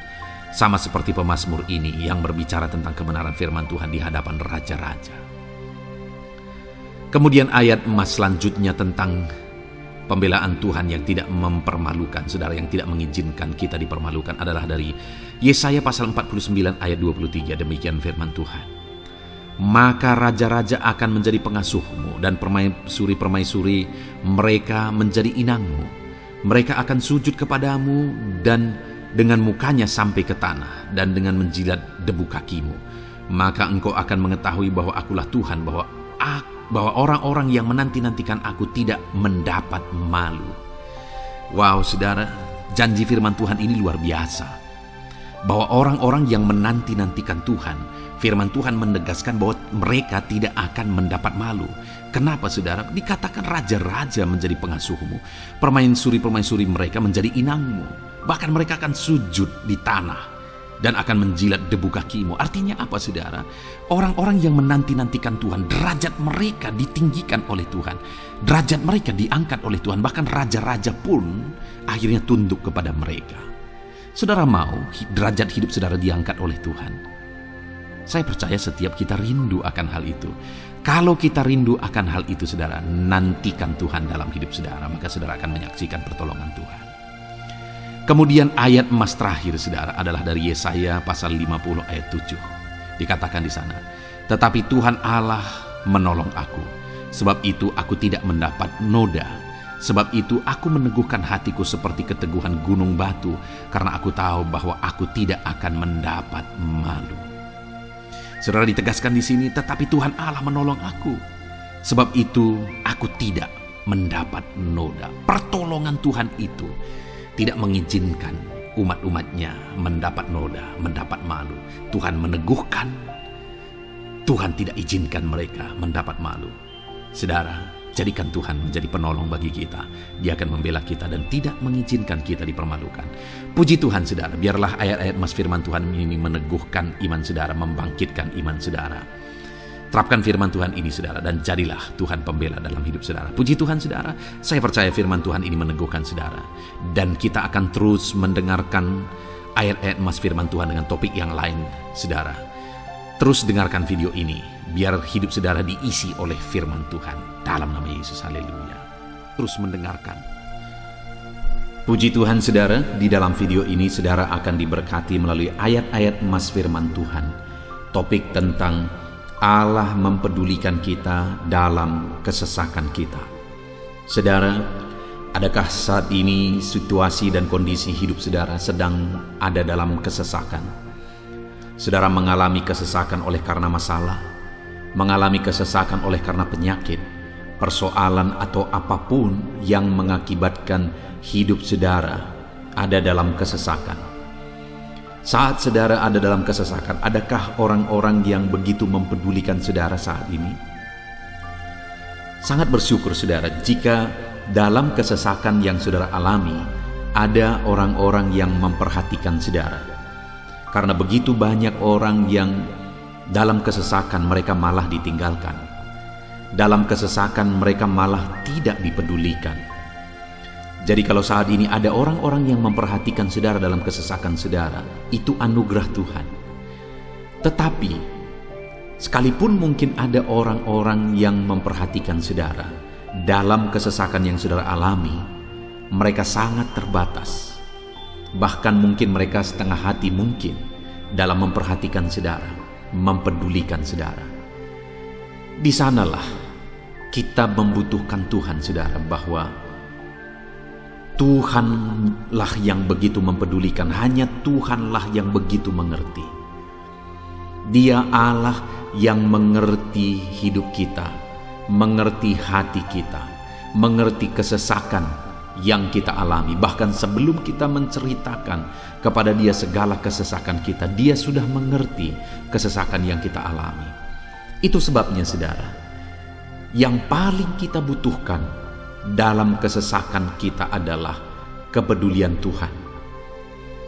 Sama seperti pemazmur ini yang berbicara tentang kebenaran firman Tuhan di hadapan raja-raja. Kemudian ayat emas selanjutnya tentang pembelaan Tuhan yang tidak mempermalukan, saudara, yang tidak mengizinkan kita dipermalukan adalah dari Yesaya pasal 49 ayat 23. Demikian firman Tuhan. Maka raja-raja akan menjadi pengasuhmu, dan permaisuri-permaisuri mereka menjadi inangmu. Mereka akan sujud kepadamu dan dengan mukanya sampai ke tanah, dan dengan menjilat debu kakimu. Maka engkau akan mengetahui bahwa akulah Tuhan, bahwa orang-orang yang menanti-nantikan aku tidak mendapat malu. Wow saudara, janji firman Tuhan ini luar biasa. bahwa orang-orang yang menanti-nantikan Tuhan, firman Tuhan menegaskan bahwa mereka tidak akan mendapat malu. Kenapa saudara? Dikatakan raja-raja menjadi pengasuhmu, permaisuri-permaisuri mereka menjadi inangmu, bahkan mereka akan sujud di tanah dan akan menjilat debu kakimu. Artinya apa saudara? Orang-orang yang menanti-nantikan Tuhan, derajat mereka ditinggikan oleh Tuhan, derajat mereka diangkat oleh Tuhan, bahkan raja-raja pun akhirnya tunduk kepada mereka. Saudara mau derajat hidup saudara diangkat oleh Tuhan? Saya percaya setiap kita rindu akan hal itu. Kalau kita rindu akan hal itu saudara, nantikan Tuhan dalam hidup saudara, maka saudara akan menyaksikan pertolongan Tuhan. Kemudian ayat emas terakhir saudara adalah dari Yesaya pasal 50 ayat 7. Dikatakan di sana, tetapi Tuhan Allah menolong aku, sebab itu aku tidak mendapat noda. Sebab itu aku meneguhkan hatiku seperti keteguhan gunung batu, karena aku tahu bahwa aku tidak akan mendapat malu. Saudara, ditegaskan di sini, tetapi Tuhan Allah menolong aku. Sebab itu aku tidak mendapat noda. Pertolongan Tuhan itu tidak mengizinkan umat-umatnya mendapat noda, mendapat malu. Tuhan meneguhkan, Tuhan tidak izinkan mereka mendapat malu. Saudara, jadikan Tuhan menjadi penolong bagi kita. Dia akan membela kita dan tidak mengizinkan kita dipermalukan. Puji Tuhan saudara, biarlah ayat-ayat mas firman Tuhan ini meneguhkan iman saudara, membangkitkan iman saudara. Terapkan firman Tuhan ini saudara, dan jadilah Tuhan pembela dalam hidup saudara. Puji Tuhan saudara, saya percaya firman Tuhan ini meneguhkan saudara. Dan kita akan terus mendengarkan ayat-ayat mas firman Tuhan dengan topik yang lain saudara. Terus dengarkan video ini, biar hidup saudara diisi oleh firman Tuhan. Dalam nama Yesus, haleluya. Terus mendengarkan. Puji Tuhan saudara, di dalam video ini saudara akan diberkati melalui ayat-ayat emas firman Tuhan. Topik tentang Allah mempedulikan kita dalam kesesakan kita. Saudara, adakah saat ini situasi dan kondisi hidup saudara sedang ada dalam kesesakan? Saudara mengalami kesesakan oleh karena masalah, mengalami kesesakan oleh karena penyakit, persoalan atau apapun yang mengakibatkan hidup saudara ada dalam kesesakan. Saat saudara ada dalam kesesakan, adakah orang-orang yang begitu mempedulikan saudara saat ini? Sangat bersyukur saudara jika dalam kesesakan yang saudara alami ada orang-orang yang memperhatikan saudara. Karena begitu banyak orang yang dalam kesesakan mereka malah ditinggalkan. Dalam kesesakan mereka malah tidak dipedulikan. Jadi kalau saat ini ada orang-orang yang memperhatikan saudara dalam kesesakan saudara, itu anugerah Tuhan. Tetapi sekalipun mungkin ada orang-orang yang memperhatikan saudara dalam kesesakan yang saudara alami, mereka sangat terbatas. Bahkan mungkin mereka setengah hati mungkin dalam memperhatikan saudara, mempedulikan saudara. Di sanalah kita membutuhkan Tuhan saudara, bahwa Tuhanlah yang begitu mempedulikan, hanya Tuhanlah yang begitu mengerti. Dia Allah yang mengerti hidup kita, mengerti hati kita, mengerti kesesakan yang kita alami. Bahkan sebelum kita menceritakan kepada dia segala kesesakan kita, dia sudah mengerti kesesakan yang kita alami. Itu sebabnya saudara, yang paling kita butuhkan dalam kesesakan kita adalah kepedulian Tuhan.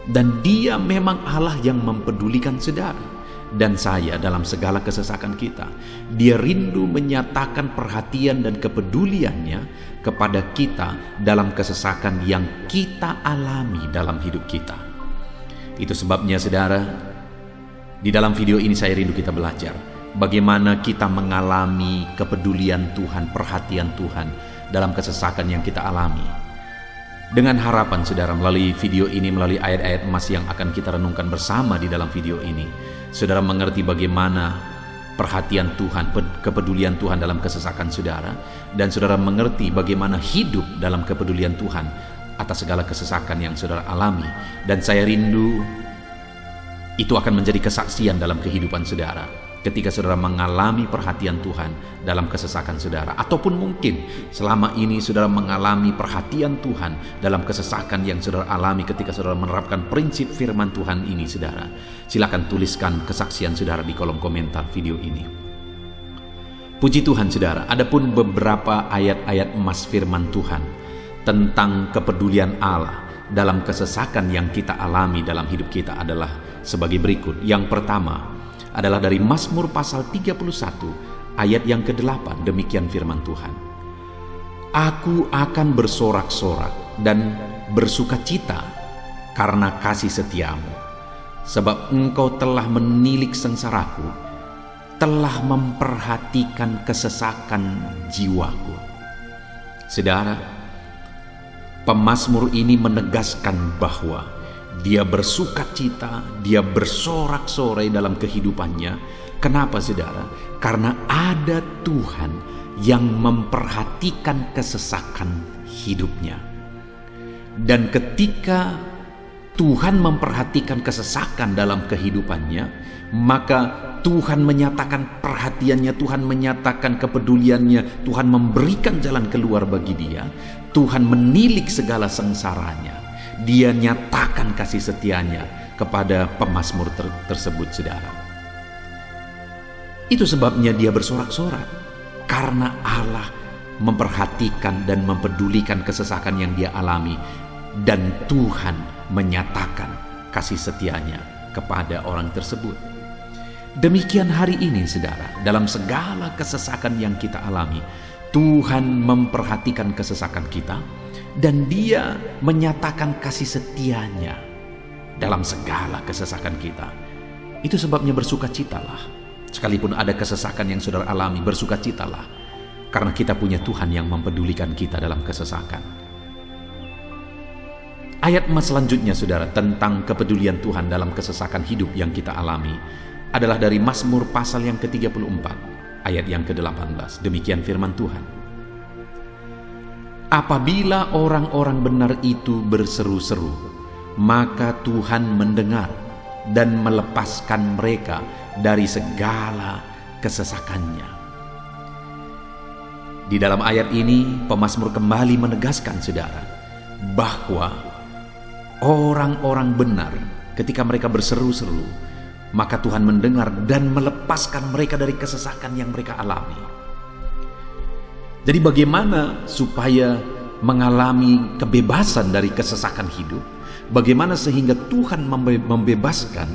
Dan dia memang Allah yang mempedulikan saudara dan saya dalam segala kesesakan kita. Dia rindu menyatakan perhatian dan kepeduliannya kepada kita dalam kesesakan yang kita alami dalam hidup kita. Itu sebabnya saudara, di dalam video ini saya rindu kita belajar bagaimana kita mengalami kepedulian Tuhan, perhatian Tuhan dalam kesesakan yang kita alami. Dengan harapan saudara, melalui video ini, melalui ayat-ayat emas yang akan kita renungkan bersama di dalam video ini, saudara mengerti bagaimana perhatian Tuhan, kepedulian Tuhan dalam kesesakan saudara, dan saudara mengerti bagaimana hidup dalam kepedulian Tuhan atas segala kesesakan yang saudara alami. Dan saya rindu itu akan menjadi kesaksian dalam kehidupan saudara. ketika saudara mengalami perhatian Tuhan dalam kesesakan saudara, ataupun mungkin selama ini saudara mengalami perhatian Tuhan dalam kesesakan yang saudara alami ketika saudara menerapkan prinsip firman Tuhan ini, saudara, silakan tuliskan kesaksian saudara di kolom komentar video ini. Puji Tuhan, saudara, adapun beberapa ayat-ayat emas firman Tuhan tentang kepedulian Allah dalam kesesakan yang kita alami dalam hidup kita adalah sebagai berikut. Yang pertama adalah dari Mazmur pasal 31 ayat yang ke-8. Demikian firman Tuhan. Aku akan bersorak-sorak dan bersukacita karena kasih setiamu, sebab engkau telah menilik sengsaraku, telah memperhatikan kesesakan jiwaku. Saudara, pemazmur ini menegaskan bahwa dia bersukacita, dia bersorak-sorai dalam kehidupannya. Kenapa, saudara? Karena ada Tuhan yang memperhatikan kesesakan hidupnya. Dan ketika Tuhan memperhatikan kesesakan dalam kehidupannya, maka Tuhan menyatakan perhatiannya, Tuhan menyatakan kepeduliannya, Tuhan memberikan jalan keluar bagi dia, Tuhan menilik segala sengsaranya, dia nyatakan kasih setianya kepada pemazmur tersebut, saudara. Itu sebabnya dia bersorak-sorak, karena Allah memperhatikan dan mempedulikan kesesakan yang dia alami, dan Tuhan menyatakan kasih setianya kepada orang tersebut. Demikian hari ini, saudara, dalam segala kesesakan yang kita alami, Tuhan memperhatikan kesesakan kita dan dia menyatakan kasih setianya dalam segala kesesakan kita. Itu sebabnya bersukacitalah. Sekalipun ada kesesakan yang saudara alami, bersukacitalah, karena kita punya Tuhan yang mempedulikan kita dalam kesesakan. Ayat selanjutnya, saudara, tentang kepedulian Tuhan dalam kesesakan hidup yang kita alami adalah dari Mazmur pasal yang ke-34 ayat yang ke-18. Demikian firman Tuhan. Apabila orang-orang benar itu berseru-seru, maka Tuhan mendengar dan melepaskan mereka dari segala kesesakannya. Di dalam ayat ini pemazmur kembali menegaskan, saudara, bahwa orang-orang benar ketika mereka berseru-seru, maka Tuhan mendengar dan melepaskan mereka dari kesesakan yang mereka alami. Jadi bagaimana supaya mengalami kebebasan dari kesesakan hidup? Bagaimana sehingga Tuhan membebaskan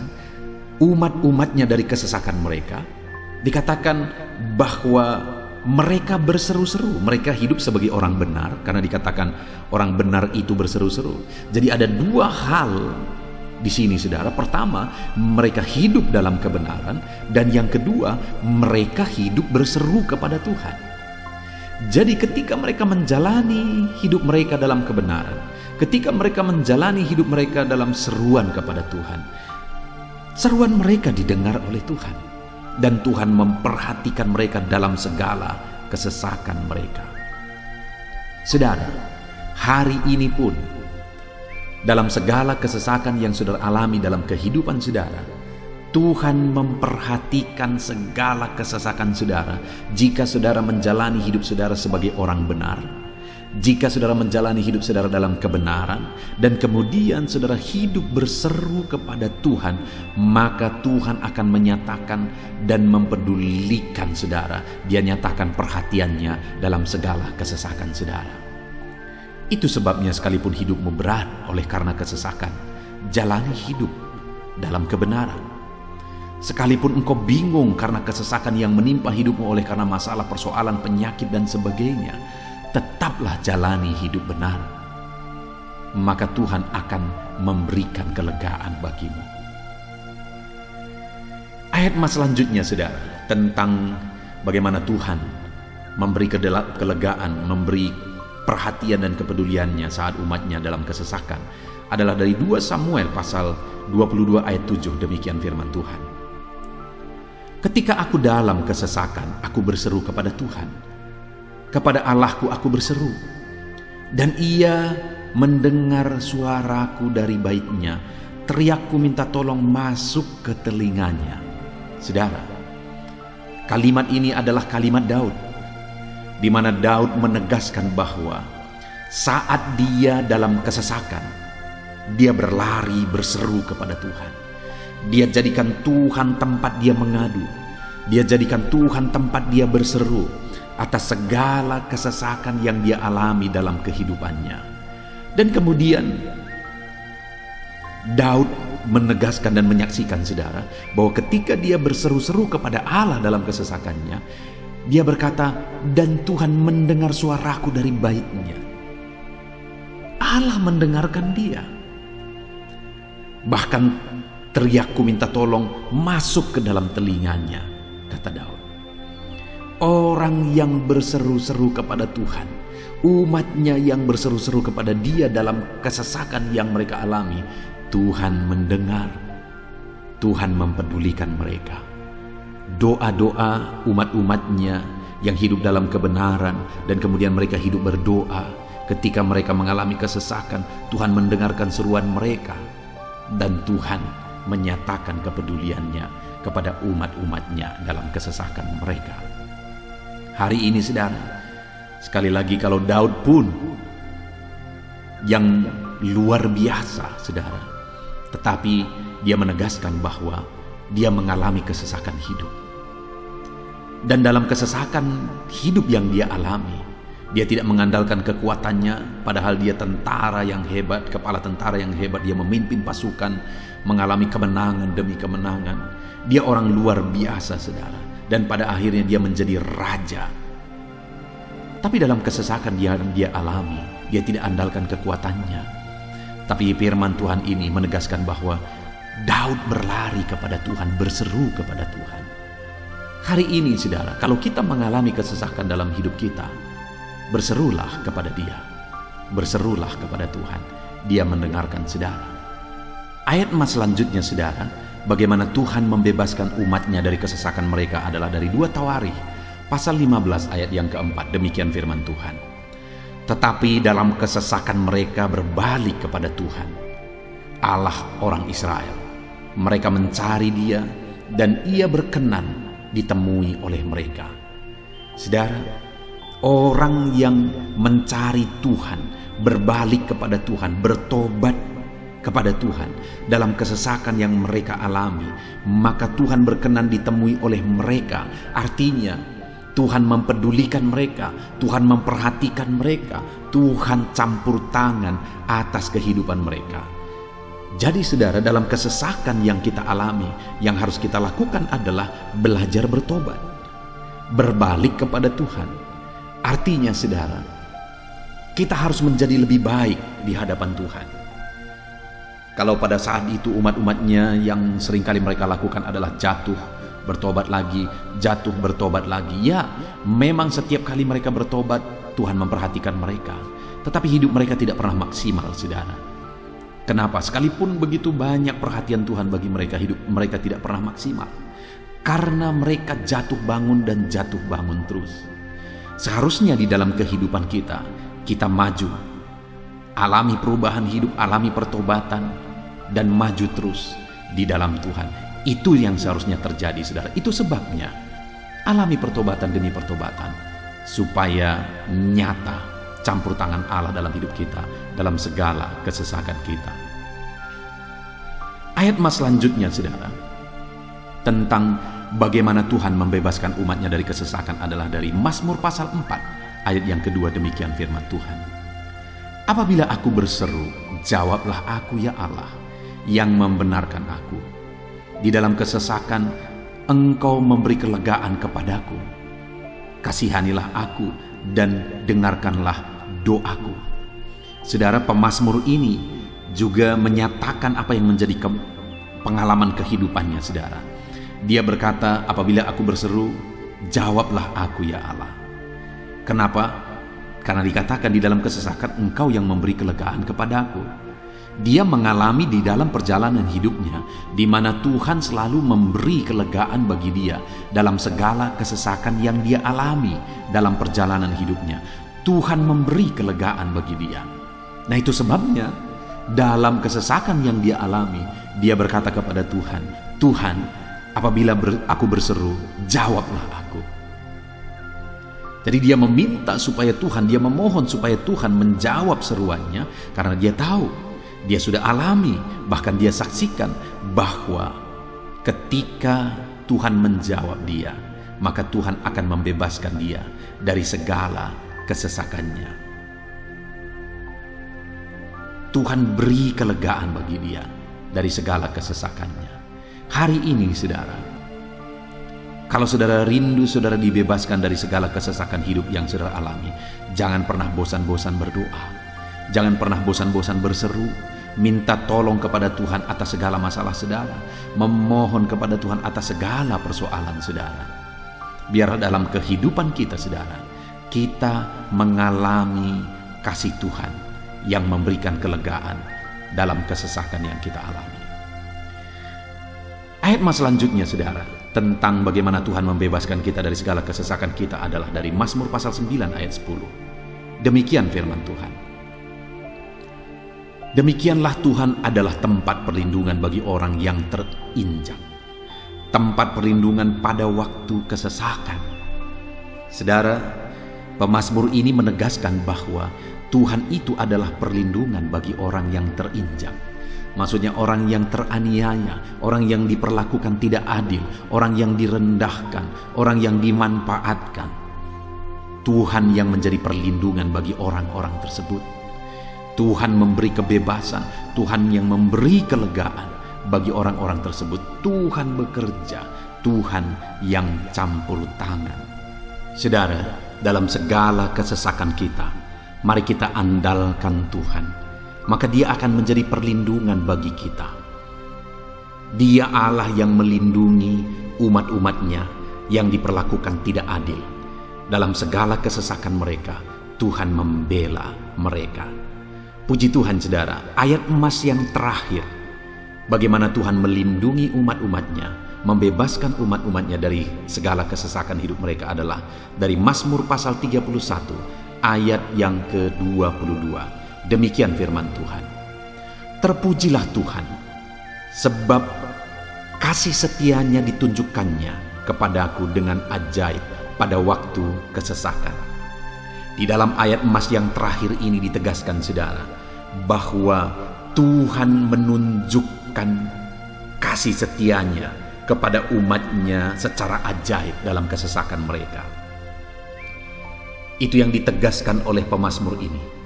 umat-umatnya dari kesesakan mereka? Dikatakan bahwa mereka berseru-seru, mereka hidup sebagai orang benar, karena dikatakan orang benar itu berseru-seru. Jadi ada dua hal di sini, saudara. Pertama, mereka hidup dalam kebenaran, dan yang kedua, mereka hidup berseru kepada Tuhan. Jadi ketika mereka menjalani hidup mereka dalam kebenaran, ketika mereka menjalani hidup mereka dalam seruan kepada Tuhan, seruan mereka didengar oleh Tuhan, dan Tuhan memperhatikan mereka dalam segala kesesakan mereka. Saudara, hari ini pun dalam segala kesesakan yang saudara alami dalam kehidupan saudara, Tuhan memperhatikan segala kesesakan saudara. Jika saudara menjalani hidup saudara sebagai orang benar, jika saudara menjalani hidup saudara dalam kebenaran, dan kemudian saudara hidup berseru kepada Tuhan, maka Tuhan akan menyatakan dan mempedulikan saudara. Dia nyatakan perhatiannya dalam segala kesesakan saudara. Itu sebabnya sekalipun hidupmu berat oleh karena kesesakan, jalani hidup dalam kebenaran. Sekalipun engkau bingung karena kesesakan yang menimpa hidupmu oleh karena masalah, persoalan, penyakit dan sebagainya, tetaplah jalani hidup benar. Maka Tuhan akan memberikan kelegaan bagimu. Ayat selanjutnya, saudara, tentang bagaimana Tuhan memberi kelegaan, memberi perhatian dan kepeduliannya saat umatnya dalam kesesakan adalah dari 2 Samuel pasal 22 ayat 7. Demikian firman Tuhan. Ketika aku dalam kesesakan, aku berseru kepada Tuhan. Kepada Allahku aku berseru, dan ia mendengar suaraku dari baitnya. Teriakku minta tolong masuk ke telinganya. Saudara, Kalimat ini adalah kalimat Daud, di mana Daud menegaskan bahwa saat dia dalam kesesakan, dia berlari berseru kepada Tuhan. Dia jadikan Tuhan tempat dia mengadu. Dia jadikan Tuhan tempat dia berseru atas segala kesesakan yang dia alami dalam kehidupannya. Dan kemudian Daud menegaskan dan menyaksikan, saudara, bahwa ketika dia berseru-seru kepada Allah dalam kesesakannya, dia berkata, dan Tuhan mendengar suaraku dari baitnya. Allah mendengarkan dia. Bahkan teriakku minta tolong masuk ke dalam telinganya, kata Daud. Orang yang berseru-seru kepada Tuhan, umatnya yang berseru-seru kepada dia dalam kesesakan yang mereka alami, Tuhan mendengar, Tuhan mempedulikan mereka. Doa-doa umat-umatnya yang hidup dalam kebenaran dan kemudian mereka hidup berdoa, ketika mereka mengalami kesesakan, Tuhan mendengarkan seruan mereka dan Tuhan menyatakan kepeduliannya kepada umat-umatnya dalam kesesakan mereka. Hari ini, saudara, sekali lagi, kalau Daud pun yang luar biasa, saudara, tetapi dia menegaskan bahwa dia mengalami kesesakan hidup. Dan dalam kesesakan hidup yang dia alami, dia tidak mengandalkan kekuatannya, padahal dia tentara yang hebat, kepala tentara yang hebat. Dia memimpin pasukan, mengalami kemenangan demi kemenangan. Dia orang luar biasa, saudara. Dan pada akhirnya dia menjadi raja. Tapi dalam kesesakan yang dia alami, dia tidak andalkan kekuatannya. Tapi firman Tuhan ini menegaskan bahwa Daud berlari kepada Tuhan, berseru kepada Tuhan. Hari ini, saudara, kalau kita mengalami kesesakan dalam hidup kita, berserulah kepada Dia, berserulah kepada Tuhan. Dia mendengarkan, saudara. Ayat emas selanjutnya, saudara, bagaimana Tuhan membebaskan umatnya dari kesesakan mereka adalah dari 2 Tawarikh pasal 15 ayat yang keempat. Demikian firman Tuhan. Tetapi dalam kesesakan mereka berbalik kepada Tuhan, Allah orang Israel. Mereka mencari Dia dan Ia berkenan ditemui oleh mereka. Saudara, orang yang mencari Tuhan, berbalik kepada Tuhan, bertobat kepada Tuhan dalam kesesakan yang mereka alami, maka Tuhan berkenan ditemui oleh mereka. Artinya Tuhan mempedulikan mereka, Tuhan memperhatikan mereka, Tuhan campur tangan atas kehidupan mereka. Jadi, saudara, dalam kesesakan yang kita alami, yang harus kita lakukan adalah belajar bertobat, berbalik kepada Tuhan. Artinya, saudara, kita harus menjadi lebih baik di hadapan Tuhan. Kalau pada saat itu umat-umatnya yang seringkali mereka lakukan adalah jatuh, bertobat lagi, jatuh, bertobat lagi. Ya, memang setiap kali mereka bertobat, Tuhan memperhatikan mereka. Tetapi hidup mereka tidak pernah maksimal, saudara. Kenapa? Sekalipun begitu banyak perhatian Tuhan bagi mereka, hidup mereka tidak pernah maksimal. Karena mereka jatuh bangun dan jatuh bangun terus. Seharusnya di dalam kehidupan kita, kita maju, alami perubahan hidup, alami pertobatan, dan maju terus di dalam Tuhan. Itu yang seharusnya terjadi, saudara. Itu sebabnya alami pertobatan demi pertobatan, supaya nyata campur tangan Allah dalam hidup kita, dalam segala kesesakan kita. Ayat mas selanjutnya, saudara, tentang bagaimana Tuhan membebaskan umatnya dari kesesakan adalah dari Mazmur pasal 4 ayat yang kedua. Demikian firman Tuhan. Apabila aku berseru, jawablah aku ya Allah, yang membenarkan aku. Di dalam kesesakan, Engkau memberi kelegaan kepadaku. Kasihanilah aku dan dengarkanlah doaku. Saudara, pemazmur ini juga menyatakan apa yang menjadi pengalaman kehidupannya, saudara. Dia berkata, apabila aku berseru, jawablah aku ya Allah. Kenapa? Karena dikatakan di dalam kesesakan, Engkau yang memberi kelegaan kepadaku. Dia mengalami di dalam perjalanan hidupnya, di mana Tuhan selalu memberi kelegaan bagi dia dalam segala kesesakan yang dia alami dalam perjalanan hidupnya. Tuhan memberi kelegaan bagi dia. Nah, itu sebabnya dalam kesesakan yang dia alami, dia berkata kepada Tuhan, Tuhan, Apabila aku berseru, jawablah aku. Jadi dia meminta supaya Tuhan, dia memohon supaya Tuhan menjawab seruannya, karena dia tahu, dia sudah alami, bahkan dia saksikan bahwa ketika Tuhan menjawab dia, maka Tuhan akan membebaskan dia dari segala kesesakannya. Tuhan beri kelegaan bagi dia dari segala kesesakannya. Hari ini saudara, kalau saudara rindu saudara dibebaskan dari segala kesesakan hidup yang saudara alami, jangan pernah bosan-bosan berdoa. Jangan pernah bosan-bosan berseru, minta tolong kepada Tuhan atas segala masalah saudara, memohon kepada Tuhan atas segala persoalan saudara. Biar dalam kehidupan kita saudara, kita mengalami kasih Tuhan yang memberikan kelegaan dalam kesesakan yang kita alami. Ayat mas selanjutnya saudara, tentang bagaimana Tuhan membebaskan kita dari segala kesesakan kita adalah dari Mazmur pasal 9 ayat 10. Demikian firman Tuhan. Demikianlah Tuhan adalah tempat perlindungan bagi orang yang terinjak, tempat perlindungan pada waktu kesesakan. Saudara, pemazmur ini menegaskan bahwa Tuhan itu adalah perlindungan bagi orang yang terinjak. Maksudnya orang yang teraniaya, orang yang diperlakukan tidak adil, orang yang direndahkan, orang yang dimanfaatkan. Tuhan yang menjadi perlindungan bagi orang-orang tersebut. Tuhan memberi kebebasan, Tuhan yang memberi kelegaan bagi orang-orang tersebut. Tuhan bekerja, Tuhan yang campur tangan. Saudara, dalam segala kesesakan kita, mari kita andalkan Tuhan. Maka dia akan menjadi perlindungan bagi kita. Dia Allah yang melindungi umat-umatnya yang diperlakukan tidak adil. Dalam segala kesesakan mereka, Tuhan membela mereka. Puji Tuhan saudara, ayat emas yang terakhir, bagaimana Tuhan melindungi umat-umatnya, membebaskan umat-umatnya dari segala kesesakan hidup mereka adalah dari Mazmur pasal 31 ayat yang ke-22. Demikian firman Tuhan. Terpujilah Tuhan, sebab kasih setianya ditunjukkannya kepadaku dengan ajaib pada waktu kesesakan. Di dalam ayat emas yang terakhir ini ditegaskan saudara, bahwa Tuhan menunjukkan kasih setianya kepada umatnya secara ajaib dalam kesesakan mereka. Itu yang ditegaskan oleh pemazmur ini.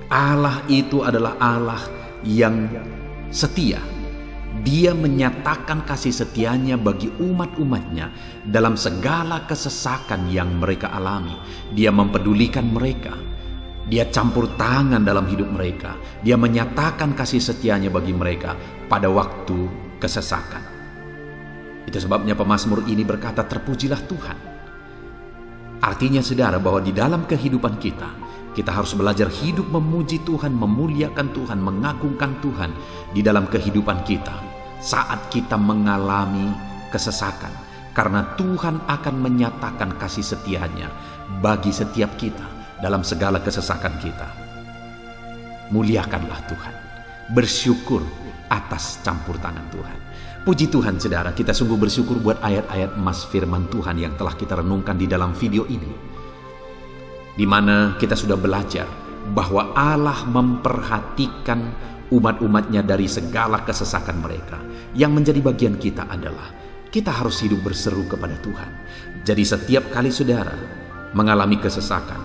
Allah itu adalah Allah yang setia. Dia menyatakan kasih setianya bagi umat-umatnya dalam segala kesesakan yang mereka alami. Dia mempedulikan mereka. Dia campur tangan dalam hidup mereka. Dia menyatakan kasih setianya bagi mereka pada waktu kesesakan. Itu sebabnya pemazmur ini berkata, terpujilah Tuhan. Artinya saudara, bahwa di dalam kehidupan kita harus belajar hidup memuji Tuhan, memuliakan Tuhan, mengagungkan Tuhan di dalam kehidupan kita saat kita mengalami kesesakan. Karena Tuhan akan menyatakan kasih setianya bagi setiap kita dalam segala kesesakan kita. Muliakanlah Tuhan, bersyukur atas campur tangan Tuhan. Puji Tuhan saudara, kita sungguh bersyukur buat ayat-ayat emas firman Tuhan yang telah kita renungkan di dalam video ini, di mana kita sudah belajar bahwa Allah memperhatikan umat-umatnya dari segala kesesakan mereka. Yang menjadi bagian kita adalah kita harus hidup berseru kepada Tuhan. Jadi setiap kali saudara mengalami kesesakan,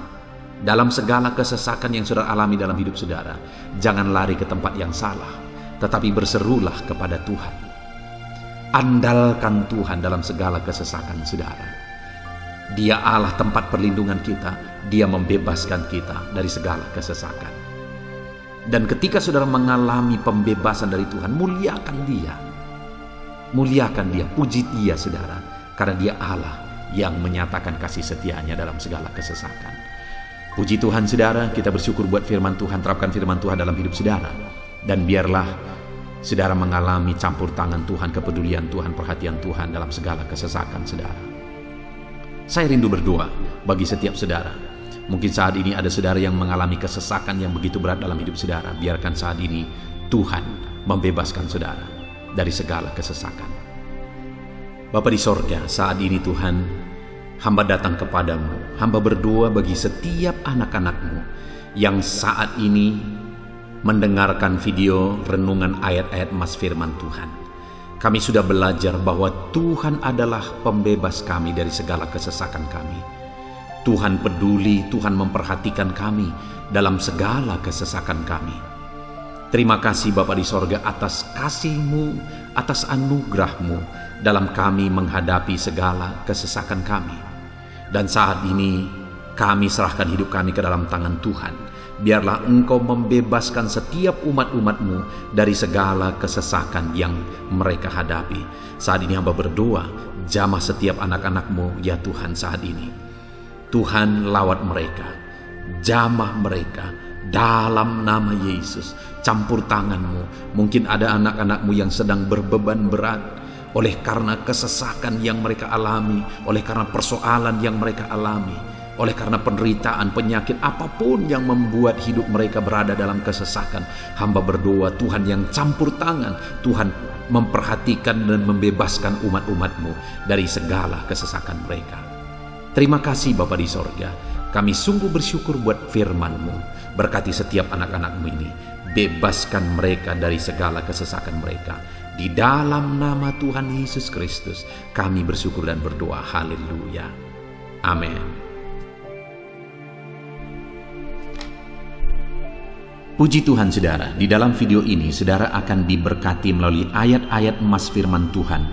dalam segala kesesakan yang saudara alami dalam hidup saudara, jangan lari ke tempat yang salah, tetapi berserulah kepada Tuhan. Andalkan Tuhan dalam segala kesesakan saudara. Dia Allah tempat perlindungan kita. Dia membebaskan kita dari segala kesesakan. Dan ketika saudara mengalami pembebasan dari Tuhan, muliakan Dia. Muliakan Dia, puji Dia saudara. Karena Dia Allah yang menyatakan kasih setianya dalam segala kesesakan. Puji Tuhan saudara, kita bersyukur buat firman Tuhan. Terapkan firman Tuhan dalam hidup saudara. Dan biarlah saudara mengalami campur tangan Tuhan, kepedulian Tuhan, perhatian Tuhan dalam segala kesesakan saudara. Saya rindu berdoa bagi setiap saudara. Mungkin saat ini ada saudara yang mengalami kesesakan yang begitu berat dalam hidup saudara. Biarkan saat ini Tuhan membebaskan saudara dari segala kesesakan. Bapa di sorga, saat ini Tuhan, hamba datang kepadamu. Hamba berdoa bagi setiap anak-anak-Mu yang saat ini mendengarkan video renungan ayat-ayat emas firman Tuhan. Kami sudah belajar bahwa Tuhan adalah pembebas kami dari segala kesesakan kami. Tuhan peduli, Tuhan memperhatikan kami dalam segala kesesakan kami. Terima kasih Bapa di sorga atas kasih-Mu, atas anugerah-Mu dalam kami menghadapi segala kesesakan kami. Dan saat ini kami serahkan hidup kami ke dalam tangan Tuhan. Biarlah Engkau membebaskan setiap umat-umat-Mu dari segala kesesakan yang mereka hadapi. Saat ini hamba berdoa, jamah setiap anak-anak-Mu ya Tuhan saat ini. Tuhan lawat mereka, jamah mereka dalam nama Yesus. Campur tangan-Mu. Mungkin ada anak-anak-Mu yang sedang berbeban berat oleh karena kesesakan yang mereka alami, oleh karena persoalan yang mereka alami, oleh karena penderitaan, penyakit, apapun yang membuat hidup mereka berada dalam kesesakan. Hamba berdoa Tuhan yang campur tangan, Tuhan memperhatikan dan membebaskan umat-umat-Mu dari segala kesesakan mereka. Terima kasih Bapa di sorga, kami sungguh bersyukur buat firman-Mu. Berkati setiap anak-anak-Mu ini, bebaskan mereka dari segala kesesakan mereka. Di dalam nama Tuhan Yesus Kristus kami bersyukur dan berdoa. Haleluya. Amin. Puji Tuhan saudara, di dalam video ini saudara akan diberkati melalui ayat-ayat emas firman Tuhan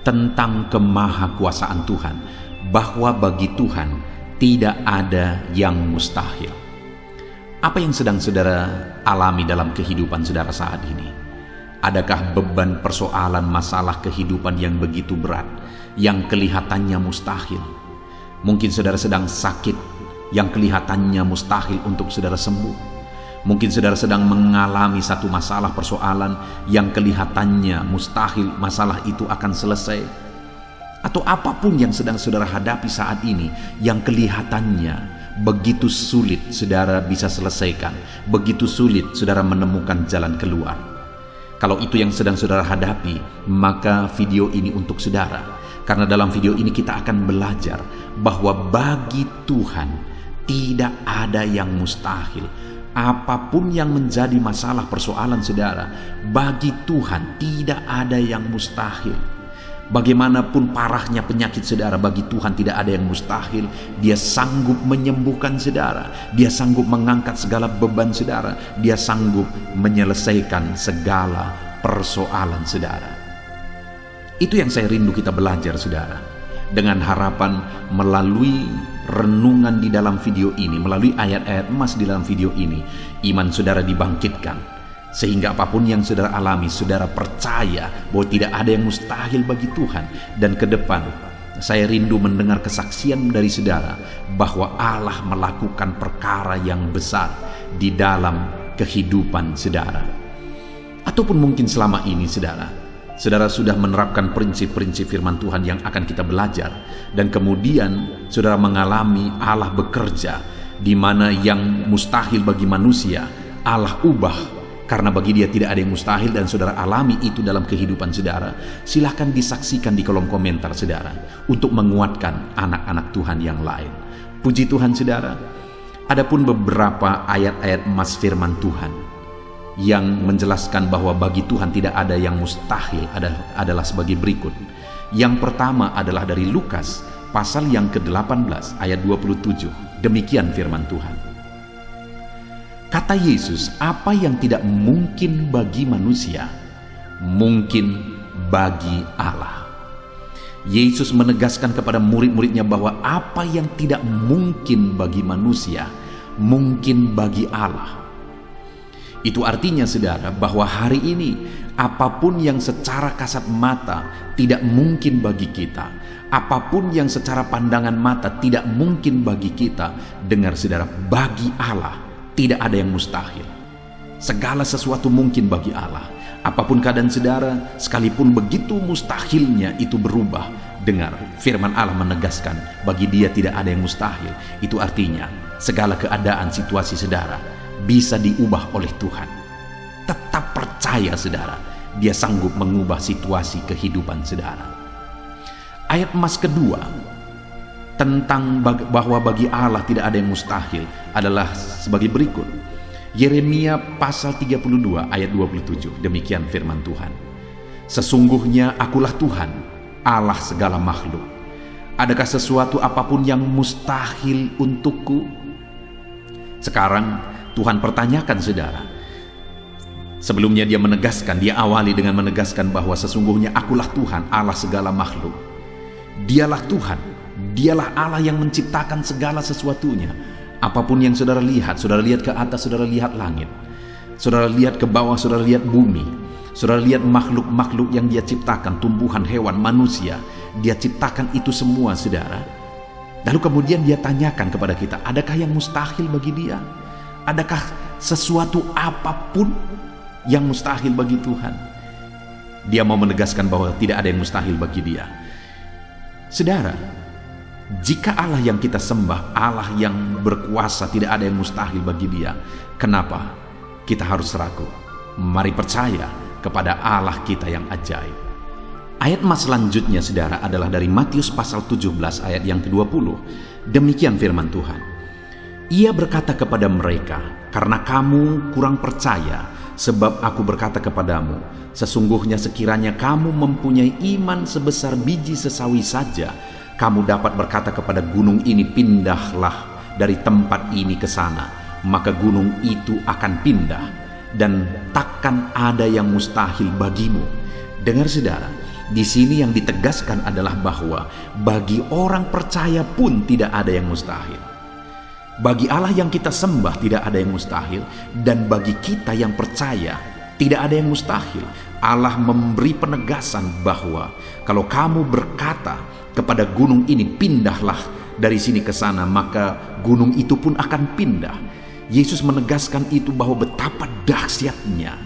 tentang kemahakuasaan Tuhan, bahwa bagi Tuhan tidak ada yang mustahil. Apa yang sedang saudara alami dalam kehidupan saudara saat ini? Adakah beban, persoalan, masalah kehidupan yang begitu berat, yang kelihatannya mustahil? Mungkin saudara sedang sakit, yang kelihatannya mustahil untuk saudara sembuh. Mungkin saudara sedang mengalami satu masalah, persoalan yang kelihatannya mustahil masalah itu akan selesai. Atau apapun yang sedang saudara hadapi saat ini yang kelihatannya begitu sulit saudara bisa selesaikan, begitu sulit saudara menemukan jalan keluar. Kalau itu yang sedang saudara hadapi, maka video ini untuk saudara. Karena dalam video ini kita akan belajar bahwa bagi Tuhan tidak ada yang mustahil. Apapun yang menjadi masalah persoalan saudara, bagi Tuhan tidak ada yang mustahil. Bagaimanapun parahnya penyakit saudara, bagi Tuhan tidak ada yang mustahil. Dia sanggup menyembuhkan saudara, Dia sanggup mengangkat segala beban saudara, Dia sanggup menyelesaikan segala persoalan saudara. Itu yang saya rindu kita belajar saudara. Dengan harapan melalui renungan di dalam video ini, melalui ayat-ayat emas di dalam video ini, iman saudara dibangkitkan. Sehingga apapun yang saudara alami, saudara percaya bahwa tidak ada yang mustahil bagi Tuhan. Dan ke depan saya rindu mendengar kesaksian dari saudara bahwa Allah melakukan perkara yang besar di dalam kehidupan saudara. Ataupun mungkin selama ini saudara sudah menerapkan prinsip-prinsip firman Tuhan yang akan kita belajar, dan kemudian saudara mengalami Allah bekerja di mana yang mustahil bagi manusia Allah ubah. Karena bagi Dia tidak ada yang mustahil, dan saudara alami itu dalam kehidupan saudara. Silahkan disaksikan di kolom komentar saudara untuk menguatkan anak-anak Tuhan yang lain. Puji Tuhan saudara. Adapun beberapa ayat-ayat emas firman Tuhan yang menjelaskan bahwa bagi Tuhan tidak ada yang mustahil adalah sebagai berikut. Yang pertama adalah dari Lukas pasal yang ke-18 ayat 27. Demikian firman Tuhan. Kata Yesus, apa yang tidak mungkin bagi manusia, mungkin bagi Allah. Yesus menegaskan kepada murid-muridnya bahwa apa yang tidak mungkin bagi manusia, mungkin bagi Allah. Itu artinya saudara bahwa hari ini apapun yang secara kasat mata tidak mungkin bagi kita, apapun yang secara pandangan mata tidak mungkin bagi kita, dengar saudara, bagi Allah tidak ada yang mustahil. Segala sesuatu mungkin bagi Allah. Apapun keadaan saudara, sekalipun begitu mustahilnya itu berubah. Dengar, firman Allah menegaskan, bagi Dia tidak ada yang mustahil. Itu artinya, segala keadaan situasi saudara bisa diubah oleh Tuhan. Tetap percaya saudara, Dia sanggup mengubah situasi kehidupan saudara. Ayat emas kedua tentang bahwa bagi Allah tidak ada yang mustahil adalah sebagai berikut. Yeremia pasal 32 ayat 27. Demikian firman Tuhan. Sesungguhnya akulah Tuhan, Allah segala makhluk. Adakah sesuatu apapun yang mustahil untukku? Sekarang Tuhan pertanyakan saudara. Sebelumnya dia awali dengan menegaskan bahwa sesungguhnya akulah Tuhan, Allah segala makhluk. Dialah Tuhan, dialah Allah yang menciptakan segala sesuatunya. Apapun yang saudara lihat ke atas, saudara lihat langit, saudara lihat ke bawah, saudara lihat bumi, saudara lihat makhluk-makhluk yang dia ciptakan, tumbuhan, hewan, manusia, dia ciptakan itu semua saudara. Lalu kemudian dia tanyakan kepada kita, adakah yang mustahil bagi dia? Adakah sesuatu apapun yang mustahil bagi Tuhan? Dia mau menegaskan bahwa tidak ada yang mustahil bagi dia. Saudara, jika Allah yang kita sembah, Allah yang berkuasa, tidak ada yang mustahil bagi dia, kenapa kita harus ragu? Mari percaya kepada Allah kita yang ajaib. Ayat emas selanjutnya saudara adalah dari Matius pasal 17 ayat yang ke-20. Demikian firman Tuhan. Ia berkata kepada mereka, karena kamu kurang percaya, sebab aku berkata kepadamu, sesungguhnya sekiranya kamu mempunyai iman sebesar biji sesawi saja, kamu dapat berkata kepada gunung ini, pindahlah dari tempat ini ke sana, maka gunung itu akan pindah, dan takkan ada yang mustahil bagimu. Dengar saudara, di sini yang ditegaskan adalah bahwa bagi orang percaya pun tidak ada yang mustahil. Bagi Allah yang kita sembah tidak ada yang mustahil, dan bagi kita yang percaya tidak ada yang mustahil. Allah memberi penegasan bahwa kalau kamu berkata kepada gunung ini, pindahlah dari sini ke sana, maka gunung itu pun akan pindah. Yesus menegaskan itu bahwa betapa dahsyatnya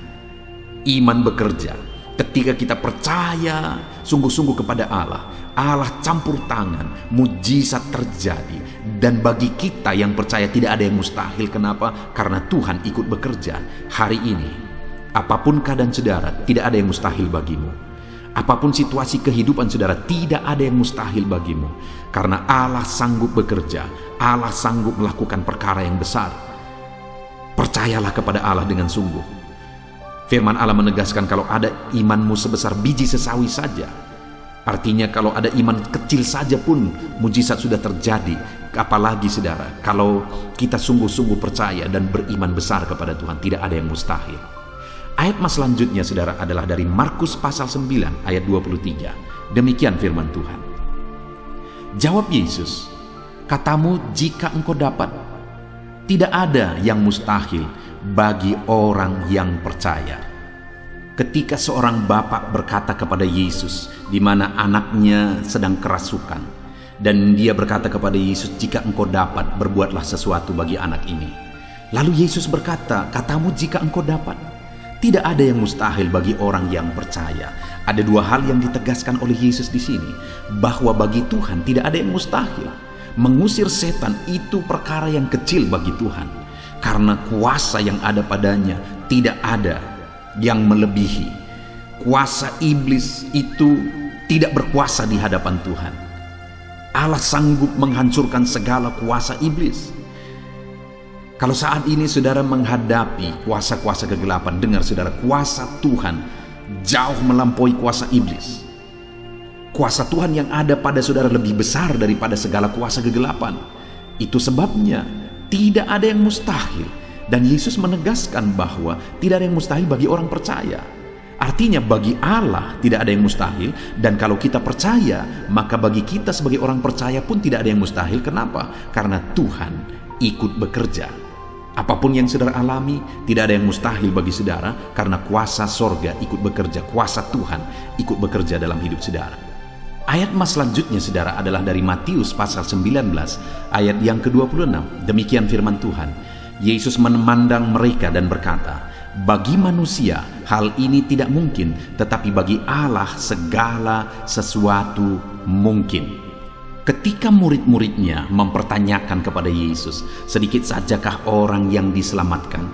iman bekerja. Ketika kita percaya sungguh-sungguh kepada Allah, Allah campur tangan, mujizat terjadi. Dan bagi kita yang percaya tidak ada yang mustahil. Kenapa? Karena Tuhan ikut bekerja. Hari ini, apapun keadaan saudara, tidak ada yang mustahil bagimu. Apapun situasi kehidupan saudara, tidak ada yang mustahil bagimu. Karena Allah sanggup bekerja, Allah sanggup melakukan perkara yang besar. Percayalah kepada Allah dengan sungguh. Firman Allah menegaskan kalau ada imanmu sebesar biji sesawi saja, artinya kalau ada iman kecil saja pun mujizat sudah terjadi. Apalagi saudara, kalau kita sungguh-sungguh percaya dan beriman besar kepada Tuhan, tidak ada yang mustahil. Ayat mas selanjutnya saudara adalah dari Markus pasal 9 ayat 23. Demikian firman Tuhan. Jawab Yesus, katamu jika engkau dapat. Tidak ada yang mustahil bagi orang yang percaya. Ketika seorang bapak berkata kepada Yesus, di mana anaknya sedang kerasukan, dan dia berkata kepada Yesus, jika engkau dapat, berbuatlah sesuatu bagi anak ini. Lalu Yesus berkata, katamu jika engkau dapat. Tidak ada yang mustahil bagi orang yang percaya. Ada dua hal yang ditegaskan oleh Yesus di sini, bahwa bagi Tuhan tidak ada yang mustahil. Mengusir setan itu perkara yang kecil bagi Tuhan, karena kuasa yang ada padanya tidak ada yang melebihi. Kuasa iblis itu tidak berkuasa di hadapan Tuhan. Allah sanggup menghancurkan segala kuasa iblis. Kalau saat ini saudara menghadapi kuasa-kuasa kegelapan, dengar saudara, kuasa Tuhan jauh melampaui kuasa iblis. Kuasa Tuhan yang ada pada saudara lebih besar daripada segala kuasa kegelapan. Itu sebabnya tidak ada yang mustahil. Dan Yesus menegaskan bahwa tidak ada yang mustahil bagi orang percaya. Artinya bagi Allah tidak ada yang mustahil. Dan kalau kita percaya, maka bagi kita sebagai orang percaya pun tidak ada yang mustahil. Kenapa? Karena Tuhan ikut bekerja. Apapun yang saudara alami, tidak ada yang mustahil bagi saudara, karena kuasa sorga ikut bekerja, kuasa Tuhan ikut bekerja dalam hidup saudara. Ayat mas selanjutnya saudara adalah dari Matius pasal 19 ayat yang ke-26. Demikian firman Tuhan. Yesus memandang mereka dan berkata, bagi manusia hal ini tidak mungkin, tetapi bagi Allah segala sesuatu mungkin. Ketika murid-muridnya mempertanyakan kepada Yesus, sedikit sajakah orang yang diselamatkan?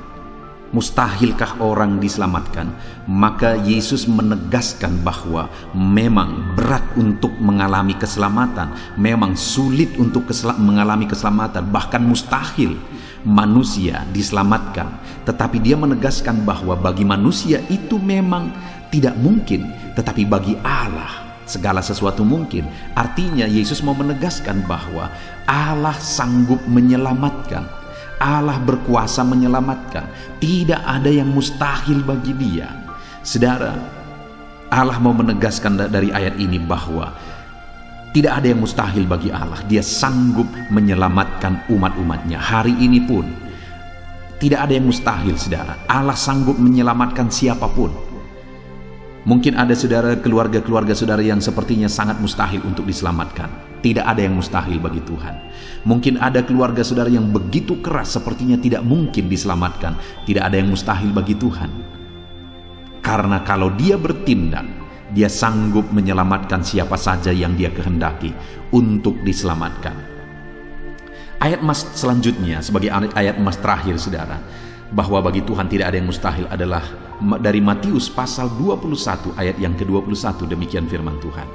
Mustahilkah orang diselamatkan? Maka Yesus menegaskan bahwa memang berat untuk mengalami keselamatan, memang sulit untuk mengalami keselamatan, bahkan mustahil manusia diselamatkan. Tetapi dia menegaskan bahwa bagi manusia itu memang tidak mungkin, tetapi bagi Allah segala sesuatu mungkin. Artinya Yesus mau menegaskan bahwa Allah sanggup menyelamatkan. Allah berkuasa menyelamatkan. Tidak ada yang mustahil bagi Dia. Saudara, Allah mau menegaskan dari ayat ini bahwa tidak ada yang mustahil bagi Allah. Dia sanggup menyelamatkan umat-umatnya. Hari ini pun tidak ada yang mustahil, saudara. Allah sanggup menyelamatkan siapapun. Mungkin ada saudara, keluarga-keluarga saudara yang sepertinya sangat mustahil untuk diselamatkan. Tidak ada yang mustahil bagi Tuhan. Mungkin ada keluarga saudara yang begitu keras, sepertinya tidak mungkin diselamatkan. Tidak ada yang mustahil bagi Tuhan. Karena kalau Dia bertindak, Dia sanggup menyelamatkan siapa saja yang Dia kehendaki untuk diselamatkan. Ayat emas selanjutnya, sebagai ayat emas terakhir saudara, bahwa bagi Tuhan tidak ada yang mustahil adalah dari Matius pasal 21 ayat yang ke-21. Demikian firman Tuhan.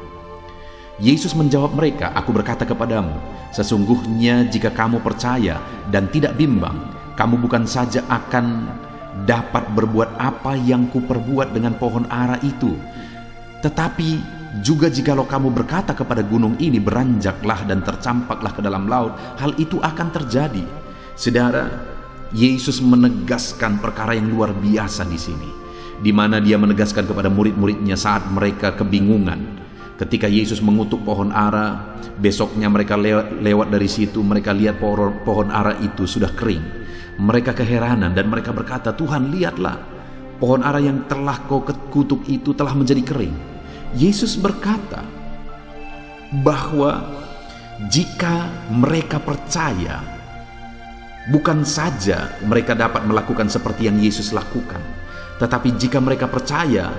Yesus menjawab mereka, "Aku berkata kepadamu, sesungguhnya jika kamu percaya dan tidak bimbang, kamu bukan saja akan dapat berbuat apa yang kuperbuat dengan pohon ara itu, tetapi juga jikalau kamu berkata kepada gunung ini, beranjaklah dan tercampaklah ke dalam laut, hal itu akan terjadi." Saudara, Yesus menegaskan perkara yang luar biasa di sini, di mana Dia menegaskan kepada murid-muridnya saat mereka kebingungan. Ketika Yesus mengutuk pohon ara, besoknya mereka lewat dari situ, mereka lihat pohon ara itu sudah kering. Mereka keheranan dan mereka berkata, "Tuhan, lihatlah, pohon ara yang telah kau kutuk itu telah menjadi kering." Yesus berkata bahwa jika mereka percaya, bukan saja mereka dapat melakukan seperti yang Yesus lakukan, tetapi jika mereka percaya,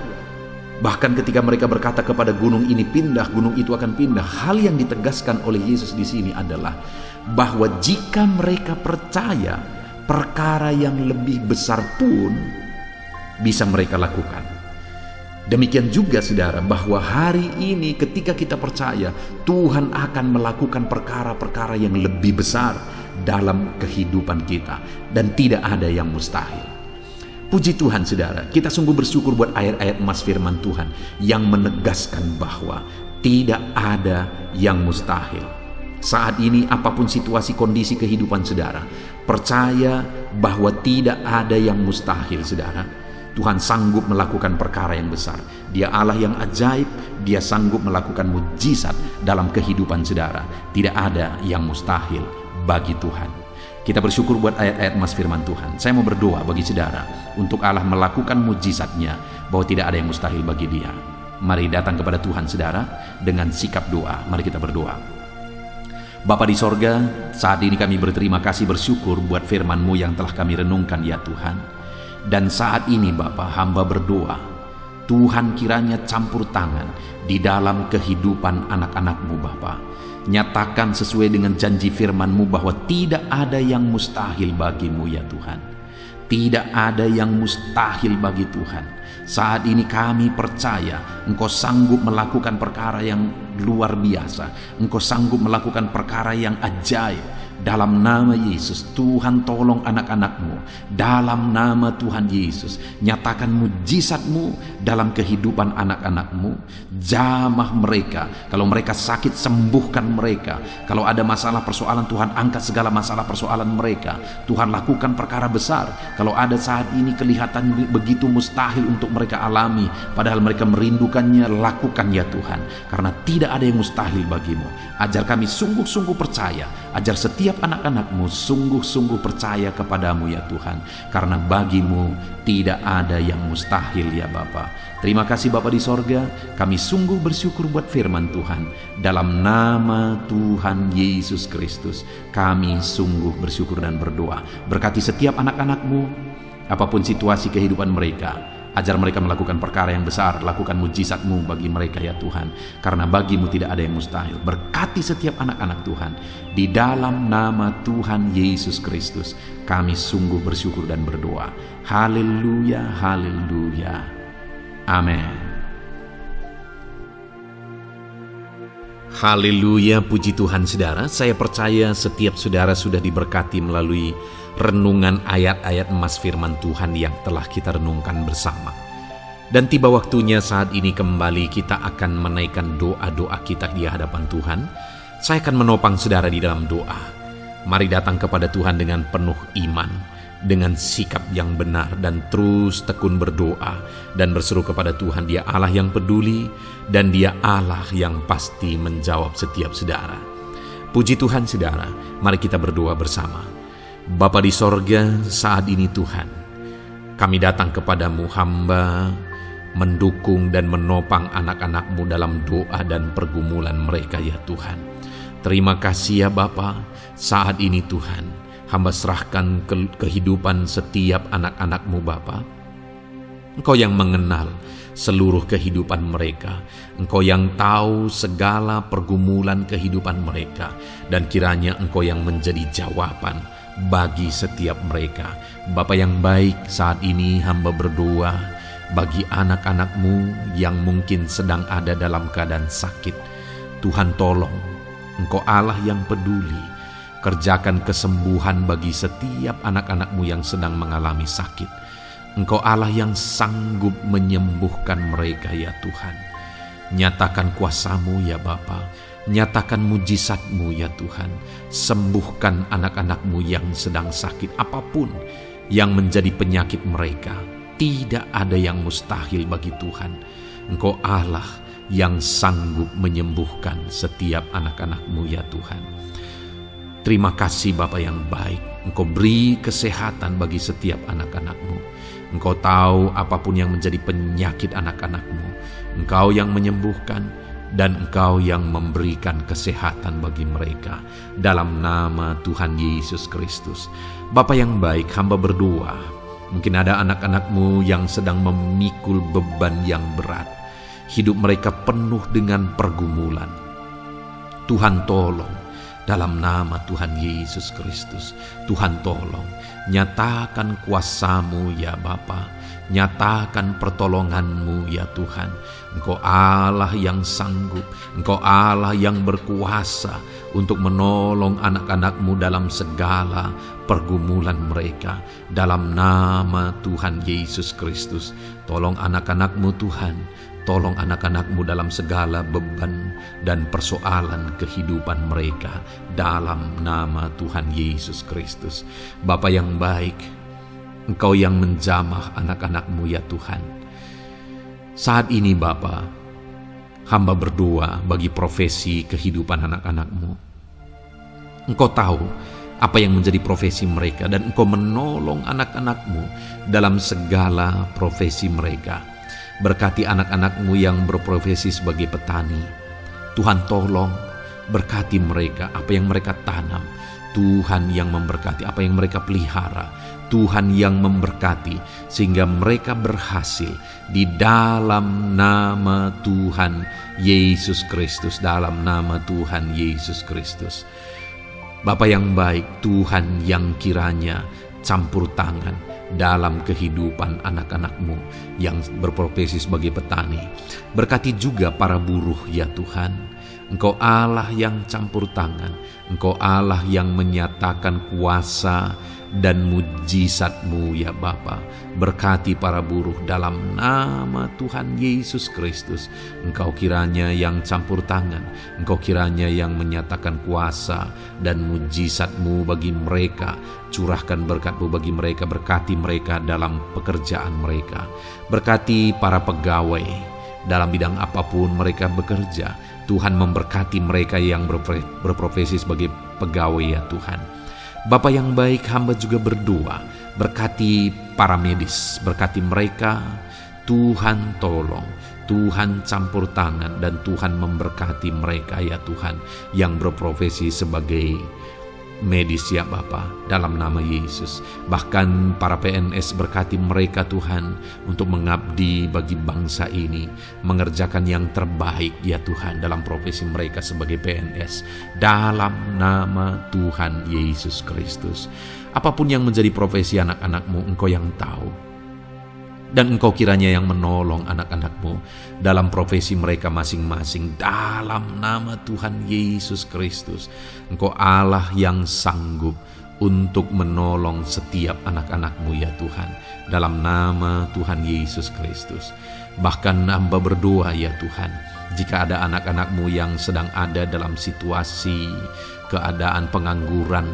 bahkan ketika mereka berkata kepada gunung ini pindah, gunung itu akan pindah. Hal yang ditegaskan oleh Yesus di sini adalah bahwa jika mereka percaya, perkara yang lebih besar pun bisa mereka lakukan. Demikian juga saudara, bahwa hari ini ketika kita percaya, Tuhan akan melakukan perkara-perkara yang lebih besar dalam kehidupan kita, dan tidak ada yang mustahil. Puji Tuhan saudara, kita sungguh bersyukur buat ayat-ayat emas firman Tuhan yang menegaskan bahwa tidak ada yang mustahil. Saat ini apapun situasi kondisi kehidupan saudara, percaya bahwa tidak ada yang mustahil saudara. Tuhan sanggup melakukan perkara yang besar. Dia Allah yang ajaib, Dia sanggup melakukan mujizat dalam kehidupan saudara. Tidak ada yang mustahil bagi Tuhan. Kita bersyukur buat ayat-ayat emas firman Tuhan. Saya mau berdoa bagi saudara untuk Allah melakukan mujizatnya, bahwa tidak ada yang mustahil bagi Dia. Mari datang kepada Tuhan saudara dengan sikap doa. Mari kita berdoa. Bapa di sorga, saat ini kami berterima kasih, bersyukur buat firman-Mu yang telah kami renungkan ya Tuhan. Dan saat ini Bapa, hamba berdoa, Tuhan kiranya campur tangan di dalam kehidupan anak-anak-Mu Bapa. Nyatakan sesuai dengan janji firman-Mu bahwa tidak ada yang mustahil bagi-Mu ya Tuhan. Tidak ada yang mustahil bagi Tuhan. Saat ini kami percaya Engkau sanggup melakukan perkara yang luar biasa. Engkau sanggup melakukan perkara yang ajaib. Dalam nama Yesus, Tuhan tolong anak-anak-Mu. Dalam nama Tuhan Yesus, nyatakan mujizat-Mu dalam kehidupan anak-anak-Mu. Jamah mereka. Kalau mereka sakit, sembuhkan mereka. Kalau ada masalah persoalan, Tuhan angkat segala masalah persoalan mereka. Tuhan lakukan perkara besar. Kalau ada saat ini kelihatan begitu mustahil untuk mereka alami, padahal mereka merindukannya, lakukan ya Tuhan. Karena tidak ada yang mustahil bagi-Mu. Ajar kami sungguh-sungguh percaya. Ajar setiap anak-anak-Mu sungguh-sungguh percaya kepadamu ya Tuhan. Karena bagi-Mu tidak ada yang mustahil ya Bapa. Terima kasih Bapa di sorga. Kami sungguh bersyukur buat firman Tuhan. Dalam nama Tuhan Yesus Kristus, kami sungguh bersyukur dan berdoa. Berkati setiap anak-anak-Mu, apapun situasi kehidupan mereka. Ajar mereka melakukan perkara yang besar, lakukan mujizat-Mu bagi mereka ya Tuhan. Karena bagi-Mu tidak ada yang mustahil. Berkati setiap anak-anak Tuhan. Di dalam nama Tuhan Yesus Kristus, kami sungguh bersyukur dan berdoa. Haleluya, haleluya. Amin. Haleluya, puji Tuhan saudara. Saya percaya setiap saudara sudah diberkati melalui renungan ayat-ayat emas firman Tuhan yang telah kita renungkan bersama. Dan tiba waktunya saat ini kembali kita akan menaikkan doa-doa kita di hadapan Tuhan. Saya akan menopang saudara di dalam doa. Mari datang kepada Tuhan dengan penuh iman, dengan sikap yang benar, dan terus tekun berdoa dan berseru kepada Tuhan. Dia Allah yang peduli dan Dia Allah yang pasti menjawab setiap saudara. Puji Tuhan saudara, mari kita berdoa bersama. Bapa di sorga, saat ini Tuhan, kami datang kepadamu, hamba mendukung dan menopang anak-anak-Mu dalam doa dan pergumulan mereka ya Tuhan. Terima kasih ya Bapa, saat ini Tuhan, hamba serahkan kehidupan setiap anak-anak-Mu Bapa. Engkau yang mengenal seluruh kehidupan mereka. Engkau yang tahu segala pergumulan kehidupan mereka. Dan kiranya Engkau yang menjadi jawaban bagi setiap mereka. Bapa yang baik, saat ini hamba berdoa bagi anak-anak-Mu yang mungkin sedang ada dalam keadaan sakit. Tuhan tolong, Engkau Allah yang peduli. Kerjakan kesembuhan bagi setiap anak-anak-Mu yang sedang mengalami sakit. Engkau Allah yang sanggup menyembuhkan mereka ya Tuhan. Nyatakan kuasa-Mu ya Bapa. Nyatakan mujizat-Mu ya Tuhan. Sembuhkan anak-anak-Mu yang sedang sakit, apapun yang menjadi penyakit mereka. Tidak ada yang mustahil bagi Tuhan. Engkau Allah yang sanggup menyembuhkan setiap anak-anak-Mu ya Tuhan. Terima kasih Bapa yang baik. Engkau beri kesehatan bagi setiap anak-anak-Mu. Engkau tahu apapun yang menjadi penyakit anak-anak-Mu. Engkau yang menyembuhkan dan Engkau yang memberikan kesehatan bagi mereka. Dalam nama Tuhan Yesus Kristus. Bapa yang baik, hamba berdoa. Mungkin ada anak-anak-Mu yang sedang memikul beban yang berat. Hidup mereka penuh dengan pergumulan. Tuhan tolong. Dalam nama Tuhan Yesus Kristus, Tuhan tolong, nyatakan kuasa-Mu ya Bapa, nyatakan pertolongan-Mu ya Tuhan. Engkau Allah yang sanggup, Engkau Allah yang berkuasa untuk menolong anak-anak-Mu dalam segala pergumulan mereka. Dalam nama Tuhan Yesus Kristus, tolong anak-anak-Mu Tuhan. Tolong anak-anak-Mu dalam segala beban dan persoalan kehidupan mereka. Dalam nama Tuhan Yesus Kristus. Bapa yang baik, Engkau yang menjamah anak-anak-Mu ya Tuhan. Saat ini Bapa, hamba berdoa bagi profesi kehidupan anak-anak-Mu. Engkau tahu apa yang menjadi profesi mereka, dan Engkau menolong anak-anak-Mu dalam segala profesi mereka. Berkati anak-anak-Mu yang berprofesi sebagai petani. Tuhan tolong, berkati mereka, apa yang mereka tanam. Tuhan yang memberkati apa yang mereka pelihara. Tuhan yang memberkati sehingga mereka berhasil di dalam nama Tuhan Yesus Kristus. Dalam nama Tuhan Yesus Kristus. Bapa yang baik, Tuhan yang kiranya campur tangan dalam kehidupan anak-anak-Mu yang berprofesi sebagai petani. Berkati juga para buruh ya Tuhan. Engkau Allah yang campur tangan. Engkau Allah yang menyatakan kuasa dan mujizat-Mu ya Bapa. Berkati para buruh dalam nama Tuhan Yesus Kristus. Engkau kiranya yang campur tangan. Engkau kiranya yang menyatakan kuasa dan mujizat-Mu bagi mereka. Curahkan berkat-Mu bagi mereka. Berkati mereka dalam pekerjaan mereka. Berkati para pegawai dalam bidang apapun mereka bekerja. Tuhan memberkati mereka yang berprofesi sebagai pegawai ya Tuhan. Bapa yang baik, hamba juga berdoa, berkati para medis, berkati mereka. Tuhan tolong, Tuhan campur tangan, dan Tuhan memberkati mereka ya Tuhan yang berprofesi sebagai medis ya Bapa, dalam nama Yesus. Bahkan para PNS, berkati mereka Tuhan untuk mengabdi bagi bangsa ini, mengerjakan yang terbaik ya Tuhan dalam profesi mereka sebagai PNS, dalam nama Tuhan Yesus Kristus. Apapun yang menjadi profesi anak-anak-Mu, Engkau yang tahu. Dan Engkau kiranya yang menolong anak-anak-Mu dalam profesi mereka masing-masing, dalam nama Tuhan Yesus Kristus. Engkau Allah yang sanggup untuk menolong setiap anak-anak-Mu ya Tuhan, dalam nama Tuhan Yesus Kristus. Bahkan hamba berdoa ya Tuhan, jika ada anak-anak-Mu yang sedang ada dalam situasi keadaan pengangguran,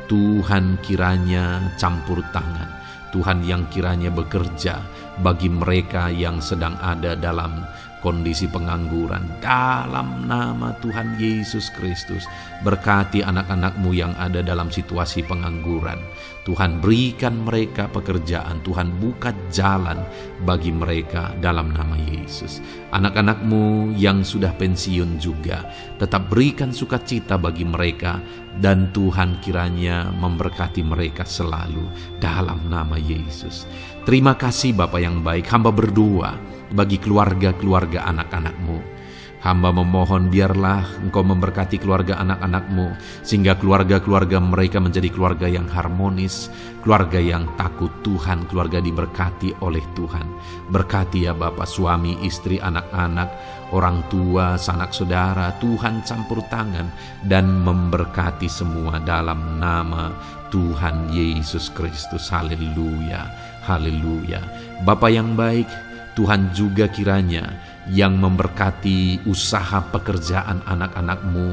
Tuhan kiranya campur tangan, Tuhan yang kiranya bekerja bagi mereka yang sedang ada dalam kondisi pengangguran, dalam nama Tuhan Yesus Kristus. Berkati anak-anak-Mu yang ada dalam situasi pengangguran. Tuhan, berikan mereka pekerjaan. Tuhan, buka jalan bagi mereka dalam nama Yesus. Anak-anak-Mu yang sudah pensiun juga, tetap berikan sukacita bagi mereka, dan Tuhan kiranya memberkati mereka selalu dalam nama Yesus. Terima kasih Bapa yang baik. Hamba berdoa bagi keluarga-keluarga anak-anak-Mu. Hamba memohon biarlah Engkau memberkati keluarga anak-anak-Mu, sehingga keluarga-keluarga mereka menjadi keluarga yang harmonis, keluarga yang takut Tuhan, keluarga diberkati oleh Tuhan. Berkati ya Bapa, suami, istri, anak-anak, orang tua, sanak saudara. Tuhan campur tangan dan memberkati semua dalam nama Tuhan Yesus Kristus. Haleluya, haleluya. Bapa yang baik, Tuhan juga kiranya yang memberkati usaha pekerjaan anak-anak-Mu,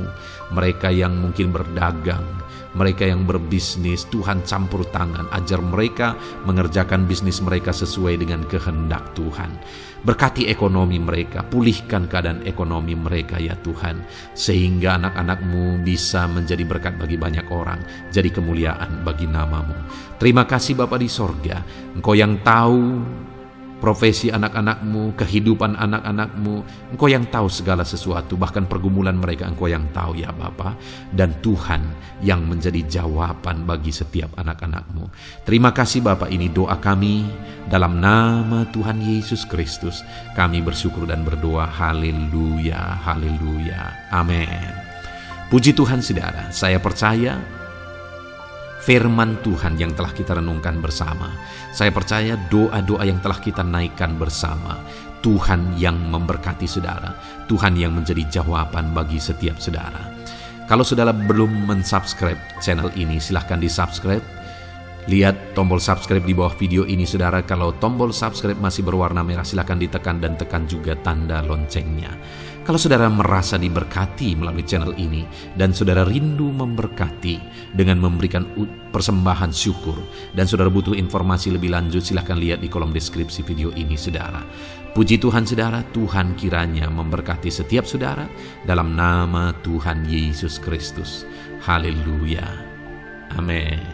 mereka yang mungkin berdagang, mereka yang berbisnis. Tuhan campur tangan, ajar mereka mengerjakan bisnis mereka sesuai dengan kehendak Tuhan. Berkati ekonomi mereka, pulihkan keadaan ekonomi mereka ya Tuhan, sehingga anak-anak-Mu bisa menjadi berkat bagi banyak orang, jadi kemuliaan bagi nama-Mu. Terima kasih Bapa di sorga, Engkau yang tahu profesi anak-anak-Mu, kehidupan anak-anak-Mu. Engkau yang tahu segala sesuatu, bahkan pergumulan mereka Engkau yang tahu ya Bapa. Dan Tuhan yang menjadi jawaban bagi setiap anak-anak-Mu. Terima kasih Bapa, ini doa kami dalam nama Tuhan Yesus Kristus. Kami bersyukur dan berdoa. Haleluya, haleluya, amin. Puji Tuhan saudara, saya percaya firman Tuhan yang telah kita renungkan bersama, saya percaya doa-doa yang telah kita naikkan bersama, Tuhan yang memberkati saudara, Tuhan yang menjadi jawaban bagi setiap saudara. Kalau saudara belum mensubscribe channel ini, silahkan di-subscribe. Lihat tombol subscribe di bawah video ini saudara. Kalau tombol subscribe masih berwarna merah, silahkan ditekan dan tekan juga tanda loncengnya. Kalau saudara merasa diberkati melalui channel ini dan saudara rindu memberkati dengan memberikan persembahan syukur, dan saudara butuh informasi lebih lanjut, silahkan lihat di kolom deskripsi video ini saudara. Puji Tuhan saudara, Tuhan kiranya memberkati setiap saudara dalam nama Tuhan Yesus Kristus. Haleluya, amin.